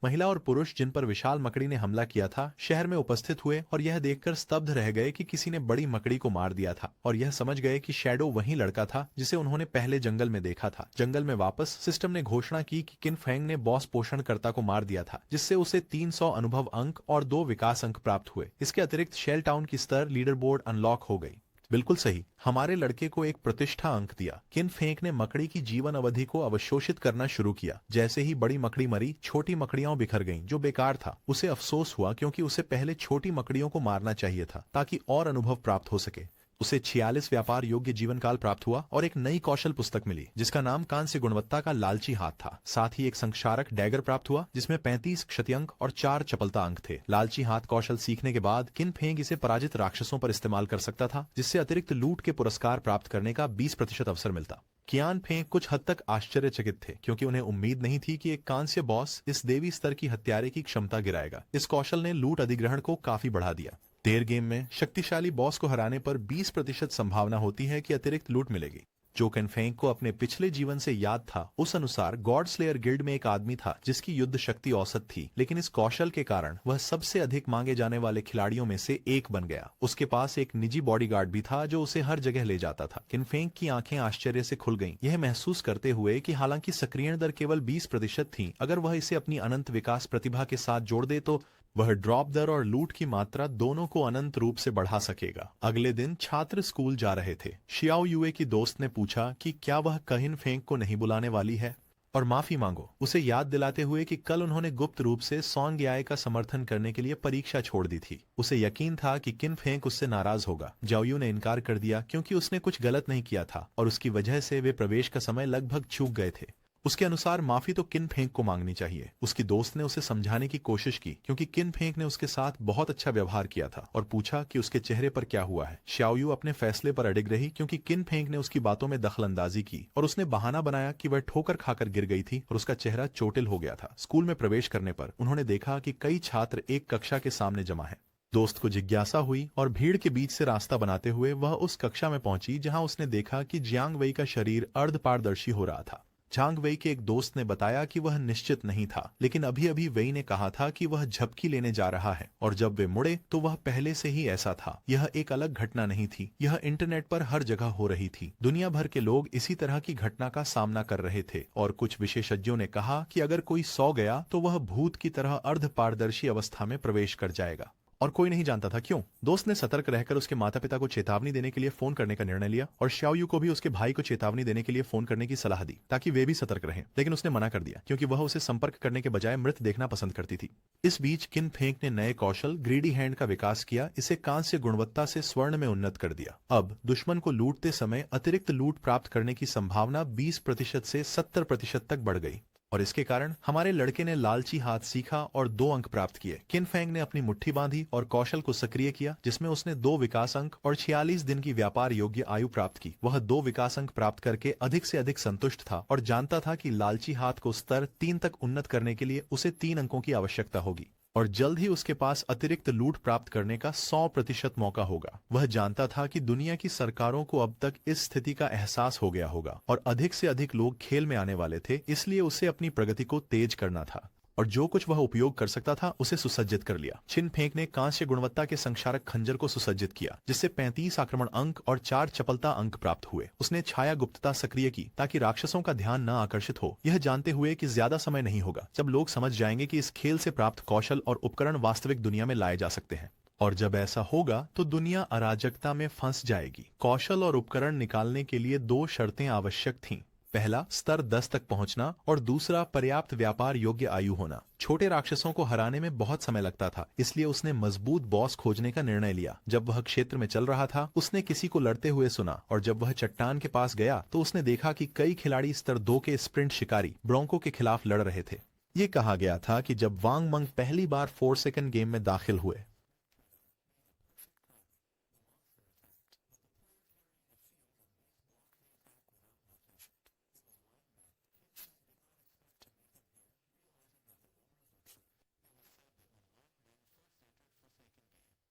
महिला और पुरुष जिन पर विशाल मकड़ी ने हमला किया था शहर में उपस्थित हुए और यह देखकर स्तब्ध रह गए कि किसी ने बड़ी मकड़ी को मार दिया था, और यह समझ गए कि शैडो वही लड़का था जिसे उन्होंने पहले जंगल में देखा था। जंगल में वापस सिस्टम ने घोषणा की कि किन फेंग ने बॉस पोषणकर्ता को मार दिया था, जिससे उसे 300 अनुभव अंक और 2 विकास अंक प्राप्त हुए। इसके अतिरिक्त शेल टाउन की स्तर लीडर बोर्ड अनलॉक हो गई। बिल्कुल सही, हमारे लड़के को एक प्रतिष्ठा अंक दिया। किन फेंक ने मकड़ी की जीवन अवधि को अवशोषित करना शुरू किया। जैसे ही बड़ी मकड़ी मरी, छोटी मकड़ियां बिखर गईं, जो बेकार था। उसे अफसोस हुआ क्योंकि उसे पहले छोटी मकड़ियों को मारना चाहिए था ताकि और अनुभव प्राप्त हो सके। उसे 46 व्यापार योग्य जीवन काल प्राप्त हुआ और एक नई कौशल पुस्तक मिली जिसका नाम कांस्य गुणवत्ता का लालची हाथ था। साथ ही एक संक्षारक डैगर प्राप्त हुआ जिसमें 35 क्षति अंक और 4 चपलता अंक थे। लालची हाथ कौशल सीखने के बाद किन फेंग इसे पराजित राक्षसों पर इस्तेमाल कर सकता था, जिससे अतिरिक्त लूट के पुरस्कार प्राप्त करने का 20% अवसर मिलता। कियान फेंग कुछ हद तक आश्चर्यचकित थे क्योंकि उन्हें उम्मीद नहीं थी कि एक कांस्य बॉस इस देवी स्तर की हत्यारे की क्षमता गिराएगा। इस कौशल ने लूट अधिग्रहण को काफी बढ़ा दिया। देर गेम में शक्तिशाली बॉस को हराने पर 20% संभावना होती है कि अतिरिक्त लूट मिलेगी। जो किन फेंग को अपने पिछले जीवन से याद था, उस अनुसार गॉड स्लेयर गिल्ड में एक आदमी था जिसकी युद्ध शक्ति औसत थी, लेकिन इस कौशल के कारण वह सबसे अधिक मांगे जाने वाले खिलाड़ियों में से एक बन गया। उसके पास एक निजी बॉडीगार्ड भी था जो उसे हर जगह ले जाता था। किन फेंग की आंखें आश्चर्य से खुल गईं, यह महसूस करते हुए कि हालांकि सक्रियण दर केवल 20% थी, अगर वह इसे अपनी अनंत विकास प्रतिभा के साथ जोड़ दे तो वह ड्रॉप दर और लूट की मात्रा दोनों को अनंत रूप से बढ़ा सकेगा। अगले दिन छात्र स्कूल जा रहे थे। शियाओ युए की दोस्त ने पूछा कि क्या वह किन फेंग को नहीं बुलाने वाली है और माफी मांगो, उसे याद दिलाते हुए कि कल उन्होंने गुप्त रूप से सॉन्ग याय का समर्थन करने के लिए परीक्षा छोड़ दी थी। उसे यकीन था कि किन फेंग उससे नाराज होगा। जाओयू ने इनकार कर दिया क्योंकि उसने कुछ गलत नहीं किया था और उसकी वजह से वे प्रवेश का समय लगभग चूक गए थे। उसके अनुसार माफी तो किन फेंक को मांगनी चाहिए। उसकी दोस्त ने उसे समझाने की कोशिश की क्योंकि किन फेंक ने उसके साथ बहुत अच्छा व्यवहार किया था और पूछा कि उसके चेहरे पर क्या हुआ है। श्याओयू अपने फैसले पर अडिग रही क्योंकि किन फेंक ने उसकी बातों में दखलंदाजी की और उसने बहाना बनाया कि वह ठोकर खाकर गिर गई थी और उसका चेहरा चोटिल हो गया था। स्कूल में प्रवेश करने पर उन्होंने देखा कि कई छात्र एक कक्षा के सामने जमा है। दोस्त को जिज्ञासा हुई और भीड़ के बीच से रास्ता बनाते हुए वह उस कक्षा में पहुंची जहां उसने देखा कि जियांग वेई का शरीर अर्ध पारदर्शी हो रहा था। झांग वेई के एक दोस्त ने बताया कि वह निश्चित नहीं था, लेकिन अभी अभी वेई ने कहा था कि वह झपकी लेने जा रहा है और जब वे मुड़े तो वह पहले से ही ऐसा था। यह एक अलग घटना नहीं थी, यह इंटरनेट पर हर जगह हो रही थी। दुनिया भर के लोग इसी तरह की घटना का सामना कर रहे थे और कुछ विशेषज्ञों ने कहा कि अगर कोई सो गया तो वह भूत की तरह अर्ध पारदर्शी अवस्था में प्रवेश कर जाएगा। और कोई नहीं जानता था क्यों। दोस्त ने सतर्क रहकर उसके माता पिता को चेतावनी देने के लिए फोन करने का निर्णय लिया और श्याओयू को भी उसके भाई को चेतावनी देने के लिए फोन करने की सलाह दी ताकि वे भी सतर्क रहें, लेकिन उसने मना कर दिया क्योंकि वह उसे संपर्क करने के बजाय मृत देखना पसंद करती थी। इस बीच किन फेंक ने नए कौशल ग्रीडी हैंड का विकास किया, इसे कांस्य गुणवत्ता से स्वर्ण में उन्नत कर दिया। अब दुश्मन को लूटते समय अतिरिक्त लूट प्राप्त करने की संभावना 20% से 70% तक बढ़ गई और इसके कारण हमारे लड़के ने लालची हाथ सीखा और 2 अंक प्राप्त किए। किन फेंग ने अपनी मुट्ठी बांधी और कौशल को सक्रिय किया जिसमें उसने 2 विकास अंक और 46 दिन की व्यापार योग्य आयु प्राप्त की। वह 2 विकास अंक प्राप्त करके अधिक से अधिक संतुष्ट था और जानता था कि लालची हाथ को स्तर 3 तक उन्नत करने के लिए उसे 3 अंकों की आवश्यकता होगी और जल्द ही उसके पास अतिरिक्त लूट प्राप्त करने का 100% मौका होगा। वह जानता था कि दुनिया की सरकारों को अब तक इस स्थिति का एहसास हो गया होगा और अधिक से अधिक लोग खेल में आने वाले थे, इसलिए उसे अपनी प्रगति को तेज करना था और जो कुछ वह उपयोग कर सकता था उसे सुसज्जित कर लिया। छिन फेंक ने कांस्य गुणवत्ता के संक्षारक खंजर को सुसज्जित किया जिससे 35 आक्रमण अंक और 4 चपलता अंक प्राप्त हुए। उसने छाया गुप्तता सक्रिय की ताकि राक्षसों का ध्यान न आकर्षित हो, यह जानते हुए कि ज्यादा समय नहीं होगा जब लोग समझ जाएंगे कि इस खेल से प्राप्त कौशल और उपकरण वास्तविक दुनिया में लाए जा सकते हैं। और जब ऐसा होगा तो दुनिया अराजकता में फंस जाएगी। कौशल और उपकरण निकालने के लिए 2 शर्तें आवश्यक थीं। पहला, स्तर 10 तक पहुंचना और दूसरा, पर्याप्त व्यापार योग्य आयु होना। छोटे राक्षसों को हराने में बहुत समय लगता था, इसलिए उसने मजबूत बॉस खोजने का निर्णय लिया। जब वह क्षेत्र में चल रहा था उसने किसी को लड़ते हुए सुना और जब वह चट्टान के पास गया तो उसने देखा कि कई खिलाड़ी स्तर 2 के स्प्रिंट शिकारी ब्रोंको के खिलाफ लड़ रहे थे। ये कहा गया था कि जब वांग मंग पहली बार 4 सेकंड गेम में दाखिल हुए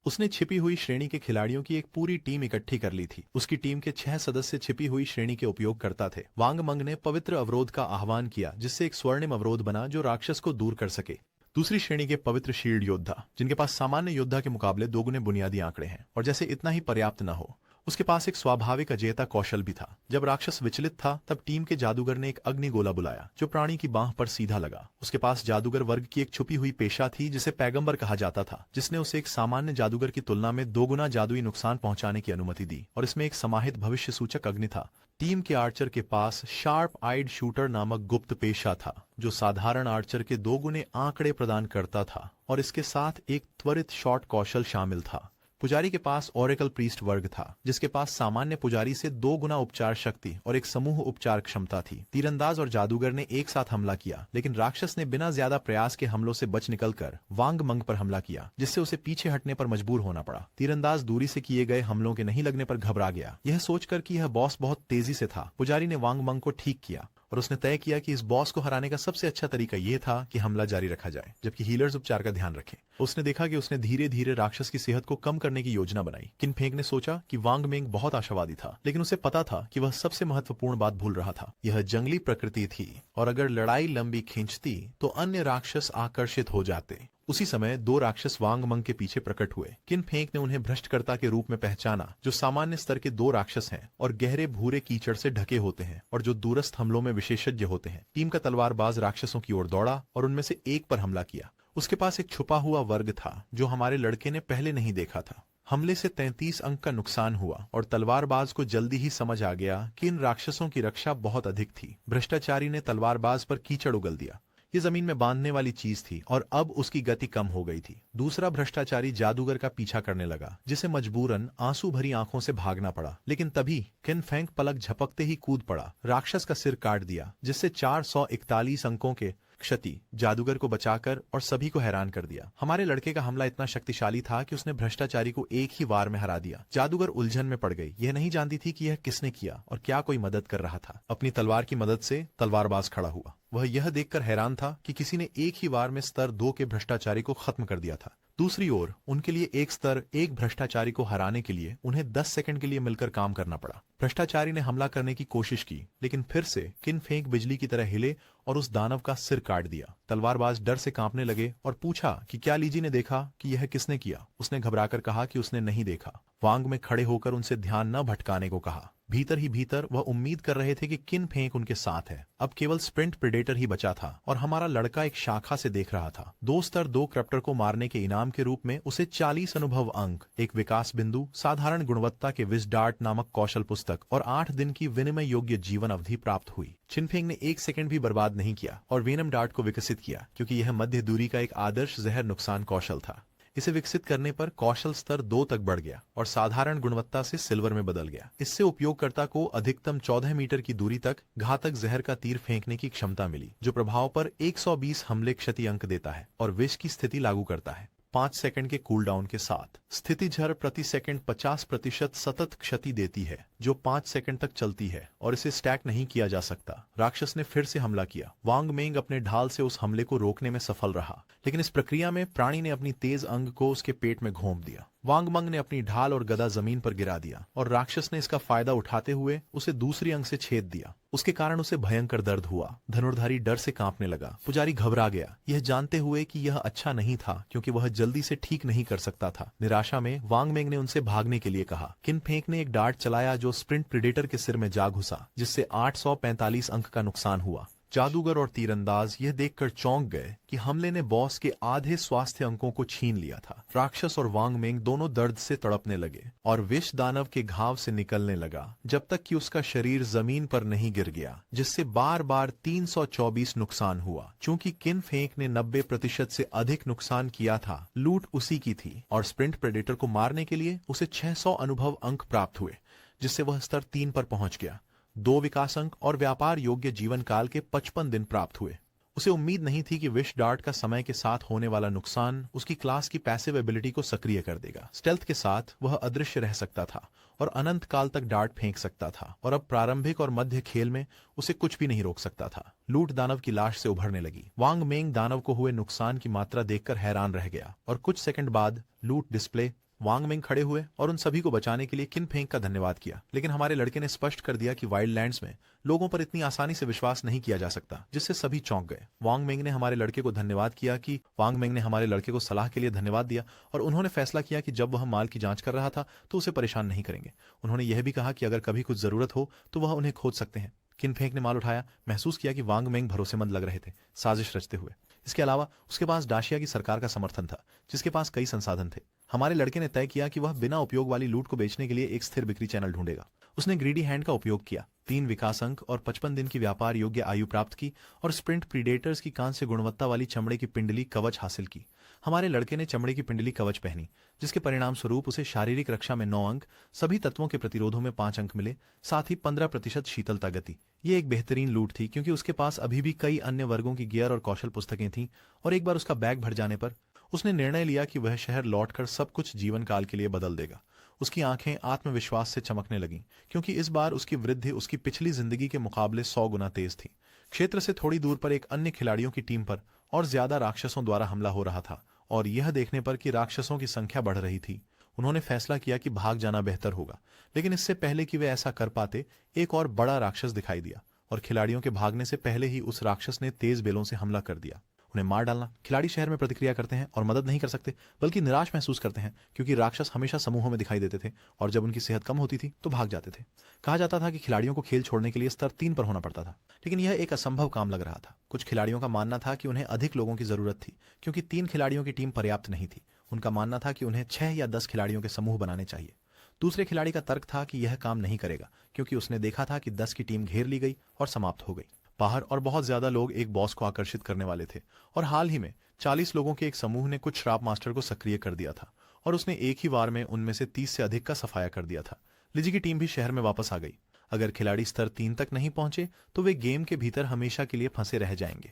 उसने छिपी हुई श्रेणी के खिलाड़ियों की एक पूरी टीम इकट्ठी कर ली थी। उसकी टीम के 6 सदस्य छिपी हुई श्रेणी के उपयोग करता थे। वांग मंग ने पवित्र अवरोध का आह्वान किया, जिससे एक स्वर्णिम अवरोध बना जो राक्षस को दूर कर सके। दूसरी श्रेणी के पवित्र शील्ड योद्धा, जिनके पास सामान्य योद्धा के मुकाबले दोगुने बुनियादी आंकड़े हैं, और जैसे इतना ही पर्याप्त न हो, उसके पास एक स्वाभाविक अजेयता कौशल भी था। जब राक्षस विचलित था, तब टीम के जादूगर ने एक अग्नि गोला बुलाया जो प्राणी की बांह पर सीधा लगा। उसके पास जादूगर वर्ग की एक छुपी हुई पेशा थी जिसे पैगंबर कहा जाता था, जिसने उसे एक सामान्य जादूगर की तुलना में दोगुना जादुई नुकसान पहुंचाने की अनुमति दी, और इसमें एक समाहित भविष्य सूचक अग्नि था। टीम के आर्चर के पास शार्प आइड शूटर नामक गुप्त पेशा था, जो साधारण आर्चर के दोगुने आंकड़े प्रदान करता था, और इसके साथ एक त्वरित शॉट कौशल शामिल था। पुजारी के पास ओरेकल प्रीस्ट वर्ग था, जिसके पास सामान्य पुजारी से 2 गुना उपचार शक्ति और एक समूह उपचार क्षमता थी। तीरंदाज और जादूगर ने एक साथ हमला किया, लेकिन राक्षस ने बिना ज्यादा प्रयास के हमलों से बच निकलकर वांग मंग पर हमला किया, जिससे उसे पीछे हटने पर मजबूर होना पड़ा। तीरंदाज दूरी से किए गए हमलों के नहीं लगने पर घबरा गया। यह सोचकर कि यह बॉस बहुत तेजी से था, पुजारी ने वांग मंग को ठीक किया, और उसने तय किया कि इस बॉस को हराने का सबसे अच्छा तरीका यह था कि हमला जारी रखा जाए, जबकि हीलर्स उपचार का ध्यान रखें। उसने देखा कि उसने धीरे धीरे राक्षस की सेहत को कम करने की योजना बनाई। किन फेंग ने सोचा कि वांग मेंग बहुत आशावादी था, लेकिन उसे पता था कि वह सबसे महत्वपूर्ण बात भूल रहा था। यह जंगली प्रकृति थी, और अगर लड़ाई लंबी खींचती तो अन्य राक्षस आकर्षित हो जाते। उसी समय 2 राक्षस वांग मंग के पीछे प्रकट हुए। किन फेंक ने उन्हें भ्रष्टकर्ता के रूप में पहचाना, जो सामान्य स्तर के 2 राक्षस हैं और गहरे भूरे कीचड़ से ढके होते हैं, और जो दूरस्थ हमलों में विशेषज्ञ होते हैं। टीम का तलवारबाज राक्षसों की ओर दौड़ा और उनमें से एक पर हमला किया। उसके पास एक छुपा हुआ वर्ग था जो हमारे लड़के ने पहले नहीं देखा था। हमले से 33 अंक का नुकसान हुआ, और तलवारबाज को जल्दी ही समझ आ गया कि इन राक्षसों की रक्षा बहुत अधिक थी। भ्रष्टाचारी ने तलवारबाज पर कीचड़ उगल दिया। ये जमीन में बांधने वाली चीज थी, और अब उसकी गति कम हो गई थी। दूसरा भ्रष्टाचारी जादूगर का पीछा करने लगा, जिसे मजबूरन आंसू भरी आंखों से भागना पड़ा। लेकिन तभी किन फेंग पलक झपकते ही कूद पड़ा, राक्षस का सिर काट दिया, जिससे 441 अंकों के क्षति जादूगर को बचाकर और सभी को हैरान कर दिया। हमारे लड़के का हमला इतना शक्तिशाली था कि उसने भ्रष्टाचारी को एक ही वार में हरा दिया। जादूगर उलझन में पड़ गई। यह नहीं जानती थी कि यह किसने किया और क्या कोई मदद कर रहा था। अपनी तलवार की मदद से तलवारबाज खड़ा हुआ। वह यह देखकर हैरान था कि किसी ने एक ही वार में स्तर 2 के भ्रष्टाचारी को खत्म कर दिया था। दूसरी ओर उनके लिए एक स्तर 1 भ्रष्टाचारी को हराने के लिए उन्हें 10 सेकंड के लिए मिलकर काम करना पड़ा। भ्रष्टाचारी ने हमला करने की कोशिश की, लेकिन फिर से किन फेंक बिजली की तरह हिले और उस दानव का सिर काट दिया। तलवारबाज डर से कांपने लगे और पूछा कि क्या लीजी ने देखा कि यह किसने किया। उसने घबराकर कहा कि उसने नहीं देखा। वांग में खड़े होकर उनसे ध्यान न भटकाने को कहा। भीतर ही भीतर वह उम्मीद कर रहे थे कि किन फेंक उनके साथ है। अब केवल स्प्रिंट प्रेडेटर ही बचा था, और हमारा लड़का एक शाखा से देख रहा था। 2 स्तर 2 क्रप्टर को मारने के इनाम के रूप में उसे 40 अनुभव अंक, एक विकास बिंदु, साधारण गुणवत्ता के विज डार्ट नामक कौशल पुस्तक और 8 दिन की विनिमय योग्य जीवन अवधि प्राप्त हुई। चिनफेंग ने 1 सेकंड भी बर्बाद नहीं किया और वेनम डार्ट को विकसित किया, क्योंकि यह मध्य दूरी का एक आदर्श जहर नुकसान कौशल था। इसे विकसित करने पर कौशल स्तर 2 तक बढ़ गया और साधारण गुणवत्ता से सिल्वर में बदल गया। इससे उपयोगकर्ता को अधिकतम 14 मीटर की दूरी तक घातक जहर का तीर फेंकने की क्षमता मिली, जो प्रभाव पर 120 हमले क्षति अंक देता है और विष की स्थिति लागू करता है। 5 सेकंड के कूलडाउन के साथ स्थिति झर प्रति सेकंड 50% सतत क्षति देती है, जो 5 सेकंड तक चलती है और इसे स्टैक नहीं किया जा सकता। राक्षस ने फिर से हमला किया। वांग मेंग अपने ढाल से उस हमले को रोकने में सफल रहा, लेकिन इस प्रक्रिया में प्राणी ने अपनी तेज अंग को उसके पेट में घोंप दिया। वांग मंग ने अपनी ढाल और गदा जमीन पर गिरा दिया और राक्षस ने इसका फायदा उठाते हुए उसे दूसरी अंग से छेद दिया। उसके कारण उसे भयंकर दर्द हुआ। धनुर्धारी डर से कांपने लगा। पुजारी घबरा गया, यह जानते हुए कि यह अच्छा नहीं था, क्योंकि वह जल्दी से ठीक नहीं कर सकता था। निराशा में वांग मेंग ने उनसे भागने के लिए कहा। किन फेंक ने एक डार्ट चलाया जो स्प्रिंट प्रेडेटर के सिर में जा घुसा, जिससे 845 अंक का नुकसान हुआ। जादूगर और तीरंदाज यह देखकर चौंक गए कि हमले ने बॉस के आधे स्वास्थ्य अंकों को छीन लिया था। राक्षस और वांग मेंग दोनों दर्द से तड़पने लगे और विष दानव के घाव से निकलने लगा, जब तक कि उसका शरीर जमीन पर नहीं गिर गया, जिससे बार बार 324 नुकसान हुआ। चूंकि किन फेंक ने 90% से अधिक नुकसान किया था, लूट उसी की थी और स्प्रिंट प्रेडेटर को मारने के लिए उसे 600 अनुभव अंक प्राप्त हुए, जिससे वह स्तर 3 पर पहुंच गया। 2 विकास अंक और व्यापार योग्य जीवन काल के 55 दिन प्राप्त हुए। उसे उम्मीद नहीं थी कि विश डार्ट का समय के साथ होने वाला नुकसान उसकी क्लास की पैसिव एबिलिटी को सक्रिय कर देगा। स्टेल्थ के साथ वह अदृश्य रह सकता था और अनंत काल तक डार्ट फेंक सकता था, और अब प्रारंभिक और मध्य खेल में उसे कुछ भी नहीं रोक सकता था। लूट दानव की लाश से उभरने लगी। वांग मेंग दानव को हुए नुकसान की मात्रा देखकर हैरान रह गया और कुछ सेकंड बाद लूट डिस्प्ले वांग मिंग खड़े हुए और उन सभी को बचाने के लिए किन फेंग का धन्यवाद किया, लेकिन हमारे लड़के ने स्पष्ट कर दिया कि वाइल्डलैंड्स में लोगों पर इतनी आसानी से विश्वास नहीं किया जा सकता, जिससे सभी चौंक गए। वांग मिंग ने हमारे लड़के को धन्यवाद किया कि वांग मिंग ने हमारे लड़के को सलाह के लिए धन्यवाद दिया और उन्होंने फैसला किया कि जब वह माल की जांच कर रहा था तो उसे परेशान नहीं करेंगे। उन्होंने यह भी कहा कि अगर कभी कुछ जरूरत हो तो वह उन्हें खोज सकते हैं। किन फेंक ने माल उठाया, महसूस किया कि वांग मिंग भरोसेमंद लग रहे थे, साजिश रचते हुए। इसके अलावा उसके पास डाशिया की सरकार का समर्थन था, जिसके पास कई संसाधन थे। हमारे लड़के ने तय किया कि वह बिना उपयोग वाली लूट को बेचने के लिए एक स्थिर बिक्री चैनल ढूंढेगा। उसने ग्रीडी हैंड का उपयोग किया, 3 विकास अंक और 55 दिन की व्यापार योग्य आयु प्राप्त की और स्प्रिंट प्रीडेटर्स की कांस्य गुणवत्ता वाली चमड़े की पिंडली कवच हासिल की। हमारे लड़के ने चमड़े की पिंडली कवच पहनी, जिसके परिणाम स्वरूप उसे शारीरिक रक्षा में 9 अंक, सभी तत्वों के प्रतिरोधों में 5 अंक मिले, साथ ही 15% शीतलता गति। ये एक बेहतरीन लूट थी क्योंकि उसके पास अभी भी कई अन्य वर्गों की गियर और कौशल पुस्तकें थीं और एक बार उसका बैग भर जाने पर उसने निर्णय लिया कि वह शहर लौटकर सब कुछ जीवन काल के लिए बदल देगा। उसकी आंखें आत्मविश्वास से चमकने लगीं क्योंकि इस बार उसकी वृद्धि उसकी पिछली जिंदगी के मुकाबले 100 गुना तेज थी। क्षेत्र से थोड़ी दूर पर एक अन्य खिलाड़ियों की टीम पर और ज्यादा राक्षसों द्वारा हमला हो रहा था और यह देखने पर कि राक्षसों की संख्या बढ़ रही थी, उन्होंने फैसला किया कि भाग जाना बेहतर होगा। लेकिन इससे पहले कि वे ऐसा कर पाते, एक और बड़ा राक्षस दिखाई दिया और खिलाड़ियों के भागने से पहले ही उस राक्षस ने तेज बेलों से हमला कर दिया। उन्हें मार डालना। खिलाड़ी शहर में प्रतिक्रिया करते हैं और मदद नहीं कर सकते, बल्कि निराश महसूस करते हैं क्योंकि राक्षस हमेशा समूहों में दिखाई देते थे और जब उनकी सेहत कम होती थी तो भाग जाते थे। कहा जाता था कि खिलाड़ियों को खेल छोड़ने के लिए स्तर 3 पर होना पड़ता था, लेकिन यह एक असंभव काम लग रहा था। कुछ खिलाड़ियों का मानना था कि उन्हें अधिक लोगों की जरूरत थी क्योंकि 3 खिलाड़ियों की टीम पर्याप्त नहीं थी। उनका मानना था कि उन्हें 6 या 10 खिलाड़ियों के समूह बनाने चाहिए। दूसरे खिलाड़ी का तर्क था कि यह काम नहीं करेगा क्योंकि उसने देखा था कि 10 की टीम घेर ली गई और समाप्त हो गई। बाहर और बहुत ज्यादा लोग एक बॉस को आकर्षित करने वाले थे और हाल ही में 40 लोगों के एक समूह ने कुछ श्राप मास्टर को सक्रिय कर दिया था और उसने एक ही वार में उनमें से 30 से अधिक का सफाया कर दिया था। लिजी की टीम भी शहर में वापस आ गई। अगर खिलाड़ी स्तर 3 तक नहीं पहुंचे तो वे गेम के भीतर हमेशा के लिए फंसे रह जाएंगे।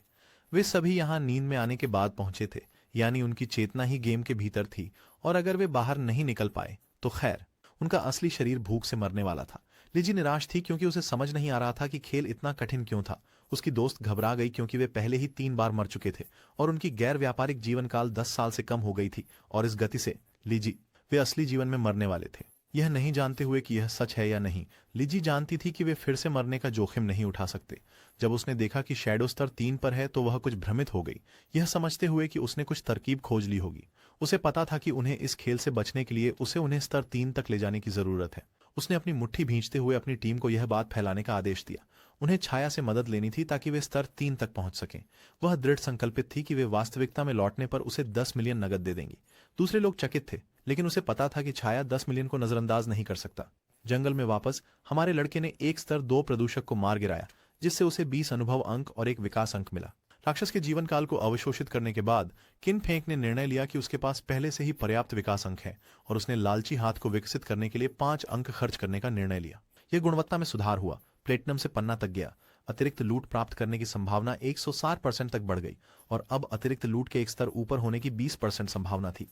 वे सभी यहां नींद में आने के बाद पहुंचे थे, यानी उनकी चेतना ही गेम के भीतर थी और अगर वे बाहर नहीं निकल पाए तो खैर, उनका असली शरीर भूख से मरने वाला था। लिजी निराश थी क्योंकि उसे समझ नहीं आ रहा था कि खेल इतना कठिन क्यों था। उसकी दोस्त घबरा गई क्योंकि वे पहले ही 3 बार मर चुके थे और उनकी गैर व्यापारिक जीवन काल 10 साल से कम हो गई थी और इस गति से लिजी वे असली जीवन में मरने वाले थे। यह नहीं जानते हुए कि यह सच है या नहीं, लिजी जानती थी कि वे फिर से मरने का जोखिम नहीं उठा सकते। जब उसने देखा कि शैडो स्तर 3 पर है तो वह कुछ भ्रमित हो गई, यह समझते हुए कि उसने कुछ तरकीब खोज ली होगी। उसे पता था कि उन्हें इस खेल से बचने के लिए उन्हें स्तर 3 तक ले जाने की जरूरत है। उसने अपनी मुट्ठी भींचते हुए अपनी टीम को यह बात फैलाने का आदेश दिया। उन्हें छाया से मदद लेनी थी ताकि वे स्तर 3 तक पहुंच सकें। वह दृढ़ संकल्पित थी कि वे वास्तविकता में लौटने पर उसे 10 मिलियन नगद दे देंगी। दूसरे लोग चकित थे, लेकिन उसे पता था कि छाया 10 मिलियन को नजरअंदाज नहीं कर सकता। जंगल में वापस हमारे लड़के ने एक स्तर 2 प्रदूषक को मार गिराया, जिससे उसे 20 अनुभव अंक और एक विकास अंक मिला। राक्षस के जीवन काल को अवशोषित करने के बाद किन फेंक ने निर्णय लिया कि उसके पास पहले से ही पर्याप्त विकास अंक है और उसने लालची हाथ को विकसित करने के लिए 5 अंक खर्च करने का निर्णय लिया। यह गुणवत्ता में सुधार हुआ, प्लेटिनम से पन्ना तक गया। अतिरिक्त लूट प्राप्त करने की संभावना 160% तक बढ़ गई और अब अतिरिक्त लूट के एक स्तर ऊपर होने की 20% संभावना थी।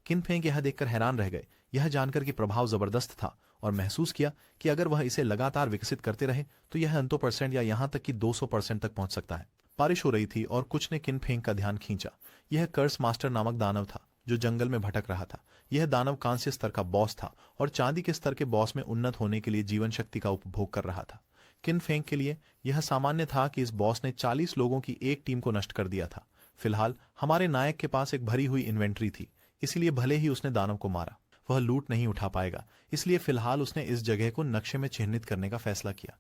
किन फेंग यह देखकर हैरान रह गए, यह जानकर कि प्रभाव जबरदस्त था और महसूस किया कि अगर वह इसे लगातार विकसित करते रहे तो यह 100% या यहां तक कि 200% तक पहुंच सकता है। बारिश हो रही थी और कुछ ने किन फेंग का ध्यान खींचा। यह कर्स मास्टर नामक दानव था जो जंगल में भटक रहा था। यह दानव कांस्य स्तर का बॉस था और चांदी के स्तर के बॉस में उन्नत होने के लिए जीवन शक्ति का उपभोग कर रहा था। किन फेंग के लिए यह सामान्य था कि इस बॉस ने 40 लोगों की एक टीम को नष्ट कर दिया था। फिलहाल हमारे नायक के पास एक भरी हुई इन्वेंट्री थी, इसलिए भले ही उसने दानव को मारा, वह लूट नहीं उठा पाएगा। इसलिए फिलहाल उसने इस जगह को नक्शे में चिन्हित करने का फैसला किया।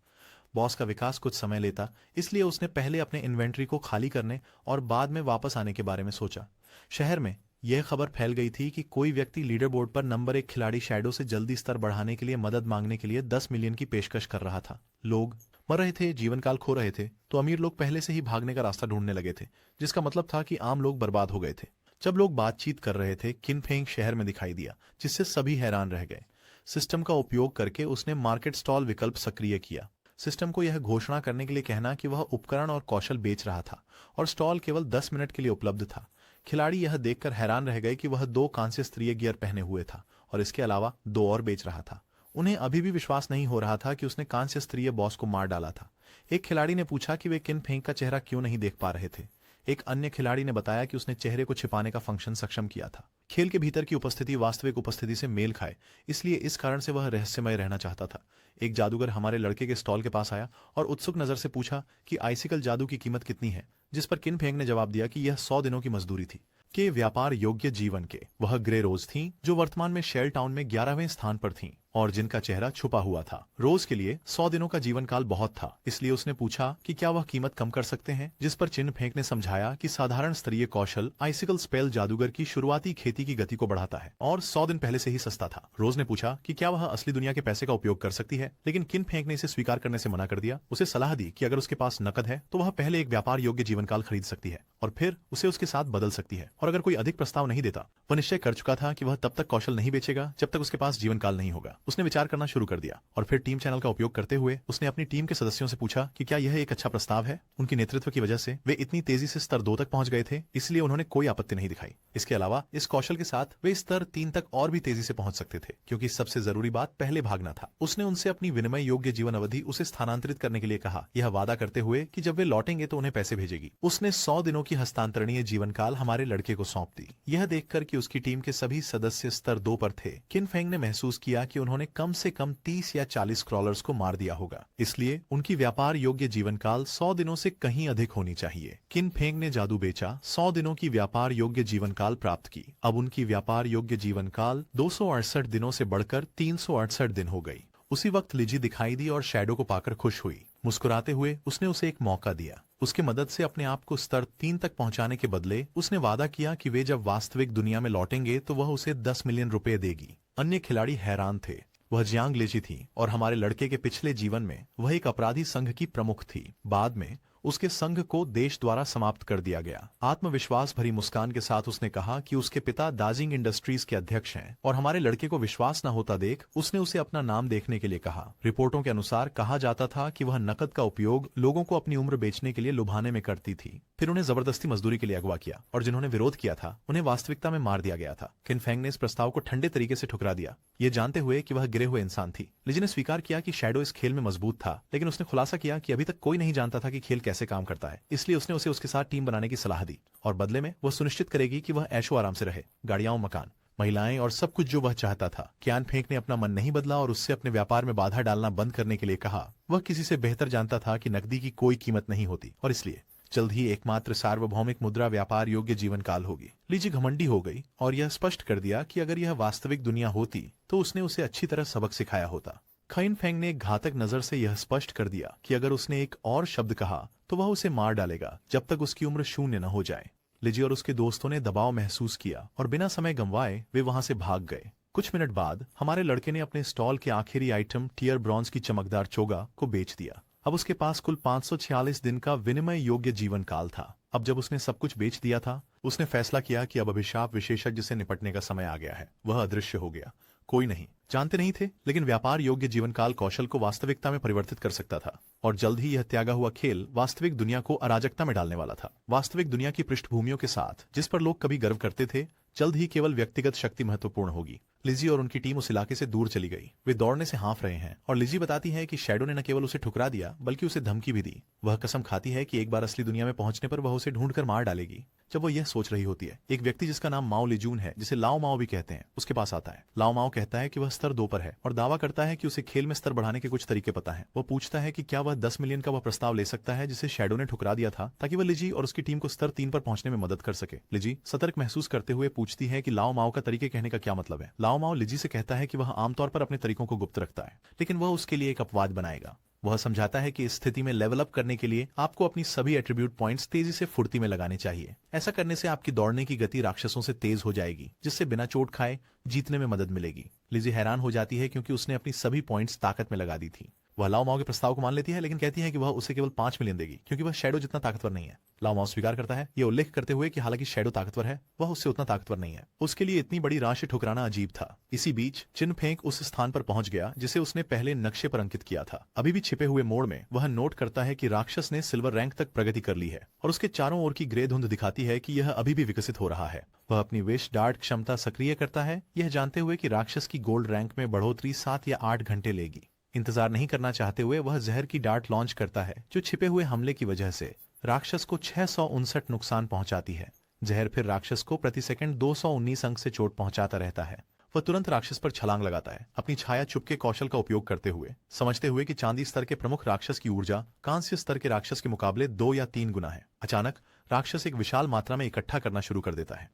बॉस का विकास कुछ समय लेता, इसलिए उसने पहले अपने इन्वेंट्री को खाली करने और बाद में वापस आने के बारे में सोचा। शहर में यह खबर फैल गई थी कि कोई व्यक्ति लीडर बोर्ड पर नंबर 1 खिलाड़ी शैडो से जल्दी स्तर बढ़ाने के लिए मदद मांगने के लिए 10 मिलियन की पेशकश कर रहा था। लोग मर रहे थे, जीवन काल खो रहे थे, तो अमीर लोग पहले से ही भागने का रास्ता ढूंढने लगे थे, जिसका मतलब था कि आम लोग बर्बाद हो गए थे। जब लोग बातचीत कर रहे थे, किन फेंग शहर में दिखाई दिया, जिससे सभी हैरान रह गए। सिस्टम का उपयोग करके उसने मार्केट स्टॉल विकल्प सक्रिय किया। सिस्टम को यह घोषणा करने के लिए कहना कि वह उपकरण और कौशल बेच रहा था और स्टॉल केवल 10 मिनट के लिए उपलब्ध था। खिलाड़ी यह देखकर हैरान रह गए कि वह 2 कांस्य स्तरीय गियर पहने हुए था और इसके अलावा 2 और बेच रहा था। उन्हें अभी भी विश्वास नहीं हो रहा था कि उसने कांस्य स्तरीय बॉस को मार डाला था। एक खिलाड़ी ने पूछा कि वे किन फेंग का चेहरा क्यों नहीं देख पा रहे थे। एक अन्य खिलाड़ी ने बताया कि उसने चेहरे को छिपाने का फंक्शन सक्षम किया था। खेल के भीतर की उपस्थिति वास्तविक उपस्थिति से मेल खाए, इसलिए इस कारण से वह रहस्यमय रहना चाहता था। एक जादूगर हमारे लड़के के स्टॉल के पास आया और उत्सुक नजर से पूछा कि आइसिकल जादू की कीमत कितनी है, जिस पर किन फेंग ने जवाब दिया कि यह 100 दिनों की मजदूरी थी के व्यापार योग्य जीवन के। वह ग्रे रोज थीं, जो वर्तमान में शेल टाउन में 11वें स्थान पर थीं और जिनका चेहरा छुपा हुआ था। रोज के लिए 100 दिनों का जीवन काल बहुत था, इसलिए उसने पूछा कि क्या वह कीमत कम कर सकते हैं, जिस पर चिन्ह फेंक ने समझाया कि साधारण स्तरीय कौशल आइसिकल स्पेल जादूगर की शुरुआती खेती की गति को बढ़ाता है और 100 दिन पहले से ही सस्ता था। रोज ने पूछा कि क्या वह असली दुनिया के पैसे का उपयोग कर सकती है, लेकिन किन फेंक ने इसे स्वीकार करने से मना कर दिया। उसे सलाह दी कि अगर उसके पास नकद है तो वह पहले एक व्यापार योग्य जीवन काल खरीद सकती है और फिर उसे उसके साथ बदल सकती है, और अगर कोई अधिक प्रस्ताव नहीं देता, वह निश्चय कर चुका था कि वह तब तक कौशल नहीं बेचेगा जब तक उसके पास जीवन काल नहीं होगा। उसने विचार करना शुरू कर दिया और फिर टीम चैनल का उपयोग करते हुए उसने अपनी टीम के सदस्यों से पूछा कि क्या यह एक अच्छा प्रस्ताव है। उनकी नेतृत्व की वजह से वे इतनी तेजी से स्तर 2 तक पहुंच गए थे, इसलिए उन्होंने कोई आपत्ति नहीं दिखाई। इसके अलावा इस कौशल के साथ वे स्तर 3 तक और भी तेजी से पहुंच सकते थे, क्योंकि सबसे जरूरी बात पहले भागना था। उसने उनसे अपनी विनिमय योग्य जीवन अवधि उसे स्थानांतरित करने के लिए कहा, यह वादा करते हुए कि जब वे लौटेंगे तो उन्हें पैसे भेजेगी। उसने 100 दिनों की हस्तांतरणीय जीवन काल हमारे लड़के को सौंप दी। यह देखकर कि उसकी टीम के सभी सदस्य स्तर 2 पर थे, किन फेंग ने महसूस किया कि उन्होंने कम से कम 30 या 40 क्रॉलर्स को मार दिया होगा, इसलिए उनकी व्यापार योग्य जीवन काल 100 दिनों से कहीं अधिक होनी चाहिए। किन फेंग ने जादू बेचा, 100 दिनों की व्यापार योग्य जीवन काल प्राप्त की। अब उनकी व्यापार योग्य जीवन काल 268 दिनों से बढ़कर 368 दिन हो गई। उसी वक्त लिजी दिखाई दी और शैडो को पाकर खुश हुई। मुस्कुराते हुए उसने उसे एक मौका दिया। उसकी मदद से अपने आप को स्तर 3 तक पहुंचाने के बदले उसने वादा किया कि वे जब वास्तविक दुनिया में लौटेंगे तो वह उसे 10 मिलियन रुपए देगी। अन्य खिलाड़ी हैरान थे। वह जियांग लिजी थी और हमारे लड़के के पिछले जीवन में वह एक अपराधी संघ की प्रमुख थी। बाद में उसके संघ को देश द्वारा समाप्त कर दिया गया। आत्मविश्वास भरी मुस्कान के साथ उसने कहा कि उसके पिता दाजिंग इंडस्ट्रीज के अध्यक्ष हैं और हमारे लड़के को विश्वास न होता देख उसने उसे अपना नाम देखने के लिए कहा। रिपोर्टों के अनुसार कहा जाता था कि वह नकद का उपयोग लोगों को अपनी उम्र बेचने के लिए लुभाने में करती थी, फिर उन्हें जबरदस्ती मजदूरी के लिए अगवा किया और जिन्होंने विरोध किया था उन्हें वास्तविकता में मार दिया गया था। किन फेंग ने इस प्रस्ताव को ठंडे तरीके से ठुकरा दिया, ये जानते हुए कि वह गिरे हुए इंसान थी। लिजी ने स्वीकार किया कि शैडो इस खेल में मजबूत था, लेकिन उसने खुलासा किया कि अभी तक कोई नहीं जानता था कि खेल कैसे काम करता है, इसलिए उसने उसे उसके साथ टीम बनाने की सलाह दी और बदले में वह सुनिश्चित करेगी कि वह ऐशो आराम से रहे, गाड़ियां, मकान, महिलाएं और सब कुछ जो वह चाहता था। कियान फेंक ने अपना मन नहीं बदला और उससे अपने व्यापार में बाधा डालना बंद करने के लिए कहा। वह किसी से बेहतर जानता था कि नकदी की कोई कीमत नहीं होती और इसलिए जल्द ही एकमात्र सार्वभौमिक मुद्रा व्यापार योग्य जीवन काल होगी। लीजी घमंडी हो गई और यह स्पष्ट कर दिया कि अगर यह वास्तविक दुनिया होती तो उसने उसे अच्छी तरह सबक सिखाया होता। खिन फेंग ने एक घातक नजर से यह स्पष्ट कर दिया कि अगर उसने एक और शब्द कहा तो वह उसे मार डालेगा जब तक उसकी उम्र 0 न हो जाए। लिजी और उसके दोस्तों ने दबाव महसूस किया और बिना समय गंवाए वे वहां से भाग गए। कुछ मिनट बाद हमारे लड़के ने अपने स्टॉल के आखिरी आइटम टियर ब्रॉन्ज की चमकदार चोगा को बेच दिया। अब उसके पास कुल 546 दिन का विनिमय योग्य जीवन काल था। अब जब उसने सब कुछ बेच दिया था, उसने फैसला किया कि अब अभिशाप विशेषज्ञ से निपटने का समय आ गया है। वह अदृश्य हो गया। कोई नहीं जानते नहीं थे, लेकिन व्यापार योग्य जीवन काल कौशल को वास्तविकता में परिवर्तित कर सकता था और जल्द ही यह त्यागा हुआ खेल वास्तविक दुनिया को अराजकता में डालने वाला था। वास्तविक दुनिया की पृष्ठभूमियों के साथ जिस पर लोग कभी गर्व करते थे, जल्द ही केवल व्यक्तिगत शक्ति महत्वपूर्ण होगी। लिजी और उनकी टीम उस इलाके से दूर चली गई। वे दौड़ने से हाँफ रहे हैं और लिजी बताती है कि शैडो ने न केवल उसे ठुकरा दिया बल्कि उसे धमकी भी दी। वह कसम खाती है कि एक बार असली दुनिया में पहुंचने पर वह उसे ढूंढकर मार डालेगी। जब वो यह सोच रही होती है, एक व्यक्ति जिसका नाम माओ लिजून है, जिसे लाओ माओ भी कहते हैं, उसके पास आता है। लाओ माओ कहता है कि वह स्तर 2 पर है और दावा करता है कि उसे खेल में स्तर बढ़ाने के कुछ तरीके पता है। वो पूछता है कि क्या वह 10 मिलियन का वह प्रस्ताव ले सकता है जिसे शैडो ने ठुकरा दिया था, ताकि वह लिजी और उसकी टीम को स्तर 3 पर पहुंचने में मदद कर सके। लिजी सतर्क महसूस करते हुए पूछती है कि लाओ माओ का तरीके कहने का क्या मतलब है। लाओ माओ लिजी से कहता है कि वह आमतौर पर अपने तरीकों को गुप्त रखता है, लेकिन वह उसके लिए एक अपवाद बनाएगा। वह समझाता है कि इस स्थिति में लेवल अप करने के लिए आपको अपनी सभी एट्रीब्यूट पॉइंट्स तेजी से फुर्ती में लगाने चाहिए। ऐसा करने से आपकी दौड़ने की गति राक्षसों से तेज हो जाएगी, जिससे बिना चोट खाए जीतने में मदद मिलेगी। लिजी हैरान हो जाती है क्योंकि उसने अपनी सभी पॉइंट्स ताकत में लगा दी थी। वह लाओ माओ के प्रस्ताव को मान लेती है, लेकिन कहती है कि वह उसे केवल 5 मिलियन देगी क्योंकि वह शैडो जितना ताकतवर नहीं है। लाओ माओ स्वीकार करता है, यह उल्लेख करते हुए कि हालांकि शैडो ताकतवर है, वह उससे उतना ताकतवर नहीं है। उसके लिए इतनी बड़ी राशि ठुकराना अजीब था। इसी बीच चिन्ह फेंक उस स्थान पर पहुंच गया जिसे उसने पहले नक्शे पर अंकित किया था। अभी भी छिपे हुए मोड़ में वह नोट करता है कि राक्षस ने सिल्वर रैंक तक प्रगति कर ली है और उसके चारों ओर की ग्रे धुंध दिखाती है कि यह अभी भी विकसित हो रहा है। वह अपनी विश डार्ट क्षमता सक्रिय करता है, यह जानते हुए कि राक्षस की गोल्ड रैंक में बढ़ोतरी 7 या 8 घंटे लेगी। इंतजार नहीं करना चाहते हुए वह जहर की डार्ट लॉन्च करता है, जो छिपे हुए हमले की वजह से राक्षस को 659 नुकसान पहुंचाती है। जहर फिर राक्षस को प्रति सेकंड 219 अंक से चोट पहुंचाता रहता है। वह तुरंत राक्षस पर छलांग लगाता है, अपनी छाया चुपके कौशल का उपयोग करते हुए, समझते हुए कि चांदी स्तर के प्रमुख राक्षस की ऊर्जा कांस्य स्तर के राक्षस के मुकाबले 2 या 3 गुना है। अचानक राक्षस एक विशाल मात्रा में इकट्ठा करना शुरू कर देता है।